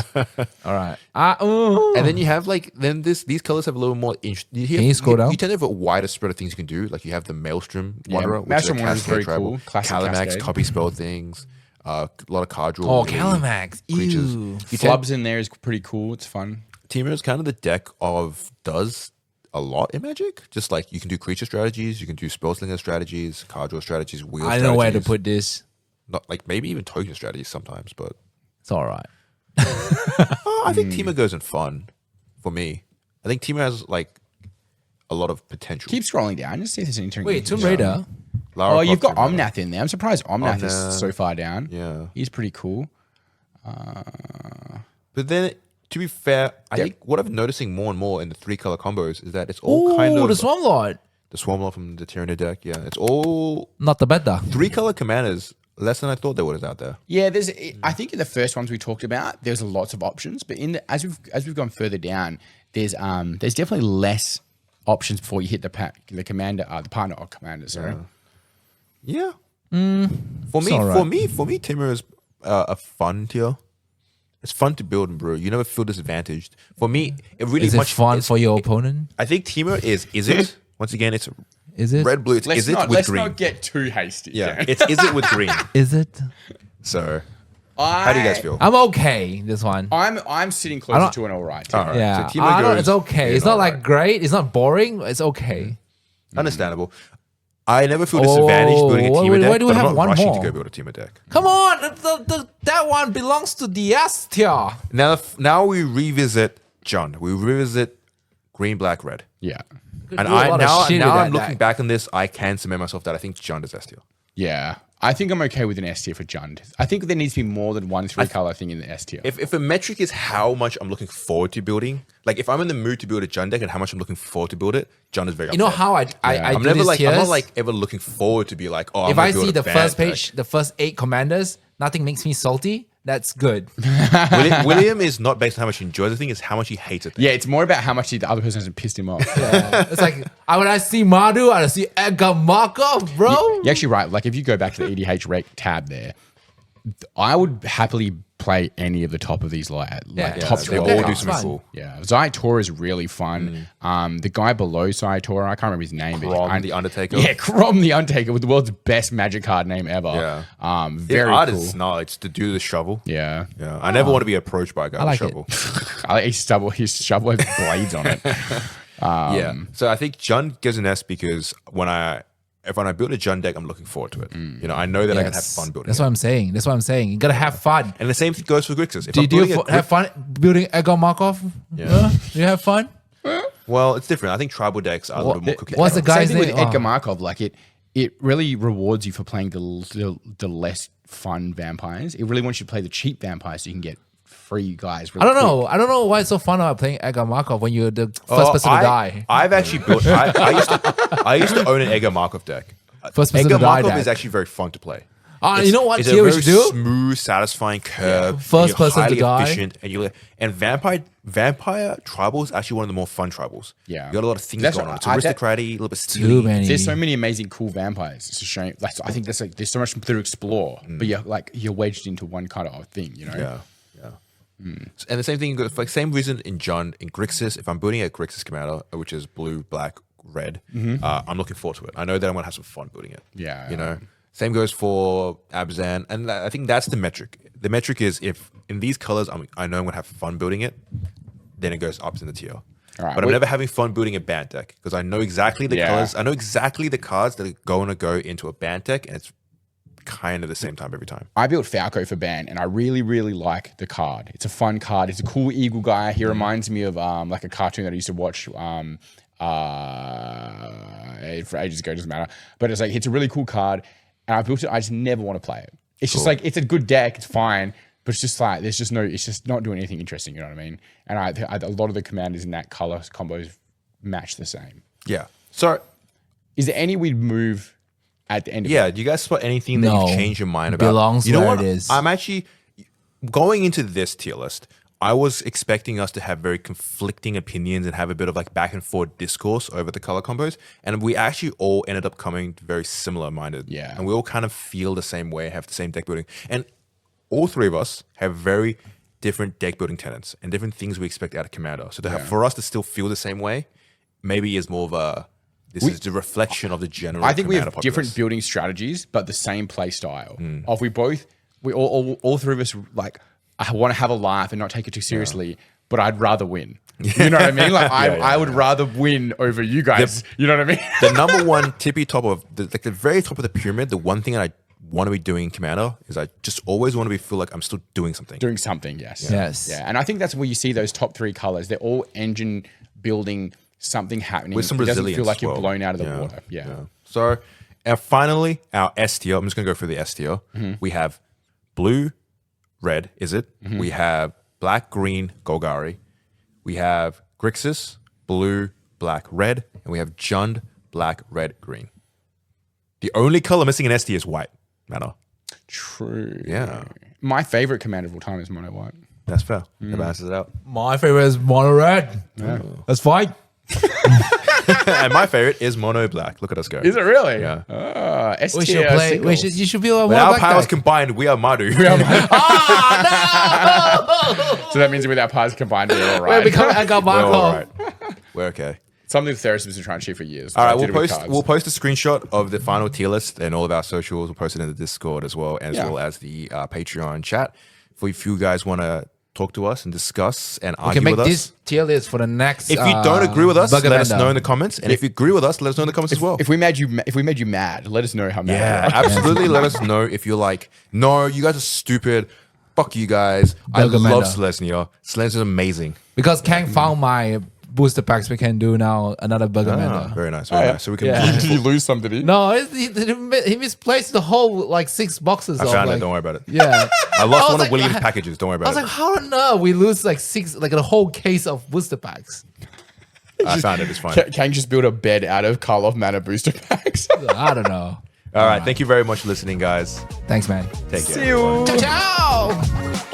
All right. And then you have these colors have a little more. Can you scroll down? You tend to have a wider spread of things you can do. Like you have the Maelstrom Wanderer, which Maelstrom is a Wanderer is very Cascade cool. tribal. Classic Calamax, Cascade. copy spell things. A lot of card draw. Oh, Calamax. creatures. Ew. Flubs in there is pretty cool. It's fun. Temur is kind of the deck of does a lot in Magic. Just like you can do creature strategies, you can do spell slinger strategies, card draw strategies, wheel I strategies. don't know where to put this. Not like maybe even token strategies sometimes, but It's all right. I think Temur goes in fun for me. I think Temur has like a lot of potential. Keep scrolling down. Just see if there's anything. Wait, Tomb Raider. Lara Oh, you've got Croft Tomb Raider. Omnath in there. I'm surprised Omnath is so far down. Yeah. He's pretty cool. But then, to be fair, I think what I'm noticing more and more in the 3-color combos is that it's all kind of the Swarm Lord. the Swarmlord from the Tyranny deck. Yeah, it's all Not the better. 3-color commanders. Less than I thought there was out there. Yeah, I think in the first ones we talked about, there's lots of options, but as we've gone further down, there's definitely less options before you hit the partner of commander. Sorry. Yeah. For me, Temur is a fun tier. It's fun to build and brew. You never feel disadvantaged. For me, it really Is it fun for your opponent? I think Temur is it? Once again, it's Is it? red blue. It's is it with let's green? not get too hasty. Yeah, it's is it with green. Is it? So, how do you guys feel? I'm okay. This one. I'm sitting closer to an all right. All right. Yeah, So Temur goes it's okay. in It's not like alright. great. It's not boring. It's okay. Understandable. I never feel disadvantaged building a why- Temur deck, why do we but I'm have not one rushing more? to go build a Temur deck. Come on, that one belongs to the S tier. Now we revisit Jund. We revisit green, black, red. Yeah. And do a lot of shit with that I'm looking deck. back on this, I can cement myself that I think Jund is S tier. Yeah. I think I'm okay with an S tier for Jund. I think there needs to be more than one 3-color thing in the S tier. If a metric is how much I'm looking forward to building, like if I'm in the mood to build a Jund deck and how much I'm looking forward to build it, Jund is very up You know there. how I I'm do never this like I'm tiers? not like ever looking forward to be like, oh, If I'm I gonna build see a the bad first deck. page, the first 8 commanders, nothing makes me salty. That's good. William is not based on how much he enjoys the thing, it's how much he hates it. Yeah, it's more about how much the other person hasn't pissed him off. It's like when I see Madhu, I see Edgar Markov, bro. You're actually right. Like if you go back to the EDH rate tab there, I would happily play any of the top of these top Yeah, they 12. all do cards. something Fun. cool. Yeah, Zaitor is really fun. The guy below Zaitor, I can't remember his name. Krom the Undertaker. Yeah, Krom the Undertaker with the world's best Magic card name ever. Yeah. Very art cool. is knowledge to do the shovel. Yeah. Yeah. I never want to be approached by a guy with a like it. shovel. I like his shovel has blades on it. Yeah. So I think Jund gives an S because when I build a Jund deck, I'm looking forward to it. You know, I know that I can have Yes. fun building That's it. what I'm saying. That's what I'm saying. You gotta have fun. And the same thing goes for Grixis. If Do I'm you building a have fun building Edgar Markov? Yeah. Do you have fun? Well, it's different. I think tribal decks are a little bit more cookie. What's the Same guy's thing name? with Edgar Oh. Markov. Like it really rewards you for playing the less fun vampires. It really wants you to play the cheap vampires so you can get free guys. I don't know. I don't know why it's so fun about playing Edgar Markov when you're the first person to die. I've actually built. I used to own an Edgar Markov deck. First person Edgar to die Markov deck. is actually very fun to play. You know what It's tier a we very should do? smooth, satisfying curve. First You're person to highly die. efficient, and vampire tribal is actually one of the more fun tribals. Yeah. you got a lot of things That's going what on. It's I- aristocratic, a little bit Too steely. many. There's so many amazing, cool vampires. It's a shame. Like, I think there's so much to explore, but you're wedged into one kind of thing, you know? Yeah, yeah. And the same thing, like same reason in Jund, in Grixis. If I'm building a Grixis commander, which is blue, black, red, I'm looking forward to it. I know that I'm gonna have some fun building it. Yeah. you know. Same goes for Abzan, and I think that's the metric. The metric is if in these colors I know I'm gonna have fun building it, then it goes up in the tier. right, But I'm never having fun building a band deck because I know exactly the Yeah. colors. I know exactly the cards that are going to go into a band deck, and it's kind of the same time every time. I built Falco for Ban, and I really, really like the card. It's a fun card. It's a cool eagle guy. He reminds me of like a cartoon that I used to watch, for ages ago, doesn't matter. But it's like, it's a really cool card. And I built it, I just never want to play it. It's just like, it's a good deck, it's fine. But it's just like, it's just not doing anything interesting, you know what I mean? And a lot of the commanders in that color combos match the same. Yeah. So, Is there any we'd move at the end of yeah, it? do you guys spot anything that No. you've changed your mind about? Belongs you know where what? it is. I'm actually going into this tier list. I was expecting us to have very conflicting opinions and have a bit of like back and forth discourse over the color combos. And we actually all ended up coming very similar minded. Yeah. And we all kind of feel the same way, have the same deck building. And all three of us have very different deck building tenets and different things we expect out of Commander. So to have, for us to still feel the same way, maybe is more of a, this is the reflection of the general I think we have Commander different populace. building strategies, but the same play style. Of we all three of us like, I want to have a laugh and not take it too seriously, but I'd rather win. You know what I mean? Like I would rather win over you guys. You know what I mean? The number one tippy top of the very top of the pyramid, the one thing that I want to be doing in Commander is I just always want to feel like I'm still doing something. Doing something, yes. Yes. Yeah, and I think that's where you see those top three colors. They're all engine building something happening. With some it doesn't resilience feel like as you're well. blown out of the water. Yeah. So, and finally, our S tier. I'm just going to go through the S tier. We have blue, red, is it? We have black, green, Golgari. We have Grixis, blue, black, red. And we have Jund, black, red, green. The only color missing in S tier is white. Mana. True. Yeah. My favorite commander of all time is mono white. That's fair. That balances it out. My favorite is mono red. Let's fight. And my favorite is mono black. Look at us go. Is it really? Yeah. S We should tier play. singles. You should be a With mono our black powers deck. combined, we are Madu. So that means with our powers combined, we're all We're right. becoming We're all Marco. right. We're okay. Something the therapists have been trying to achieve for years. All right, I did it with cards. we'll post a screenshot of the final tier list and all of our socials. We'll post it in the Discord as well, as Yeah. well as the Patreon chat. If you guys want to talk to us and discuss and We argue can make with us. this tier list for the next. If you don't agree with us, Bug let us Event. know in the comments. And if you agree with us, let us know in the comments as well. If we made you mad, let us know how mad. Yeah, you are. absolutely. Let us know if you're like, no, you guys are stupid. Fuck you guys. I Bug love Event. Selesnya. Selesnya is amazing. Because Kang found my booster packs, we can do now another Bug Event. Very nice. Very nice. So we can. Yeah. Did you lose some, did he? No, he misplaced the whole like 6 boxes. I of, found like, it. Don't worry about it. Yeah. I lost was one like- of William's packages. Don't worry I about was it. like, how on earth we lose like 6, like a whole case of booster packs? I found it. It's fine. Kang just built a bed out of Karlov mana booster packs. I don't know. All right. Thank you very much for listening, guys. Thanks, man. Take care. See you. Ciao.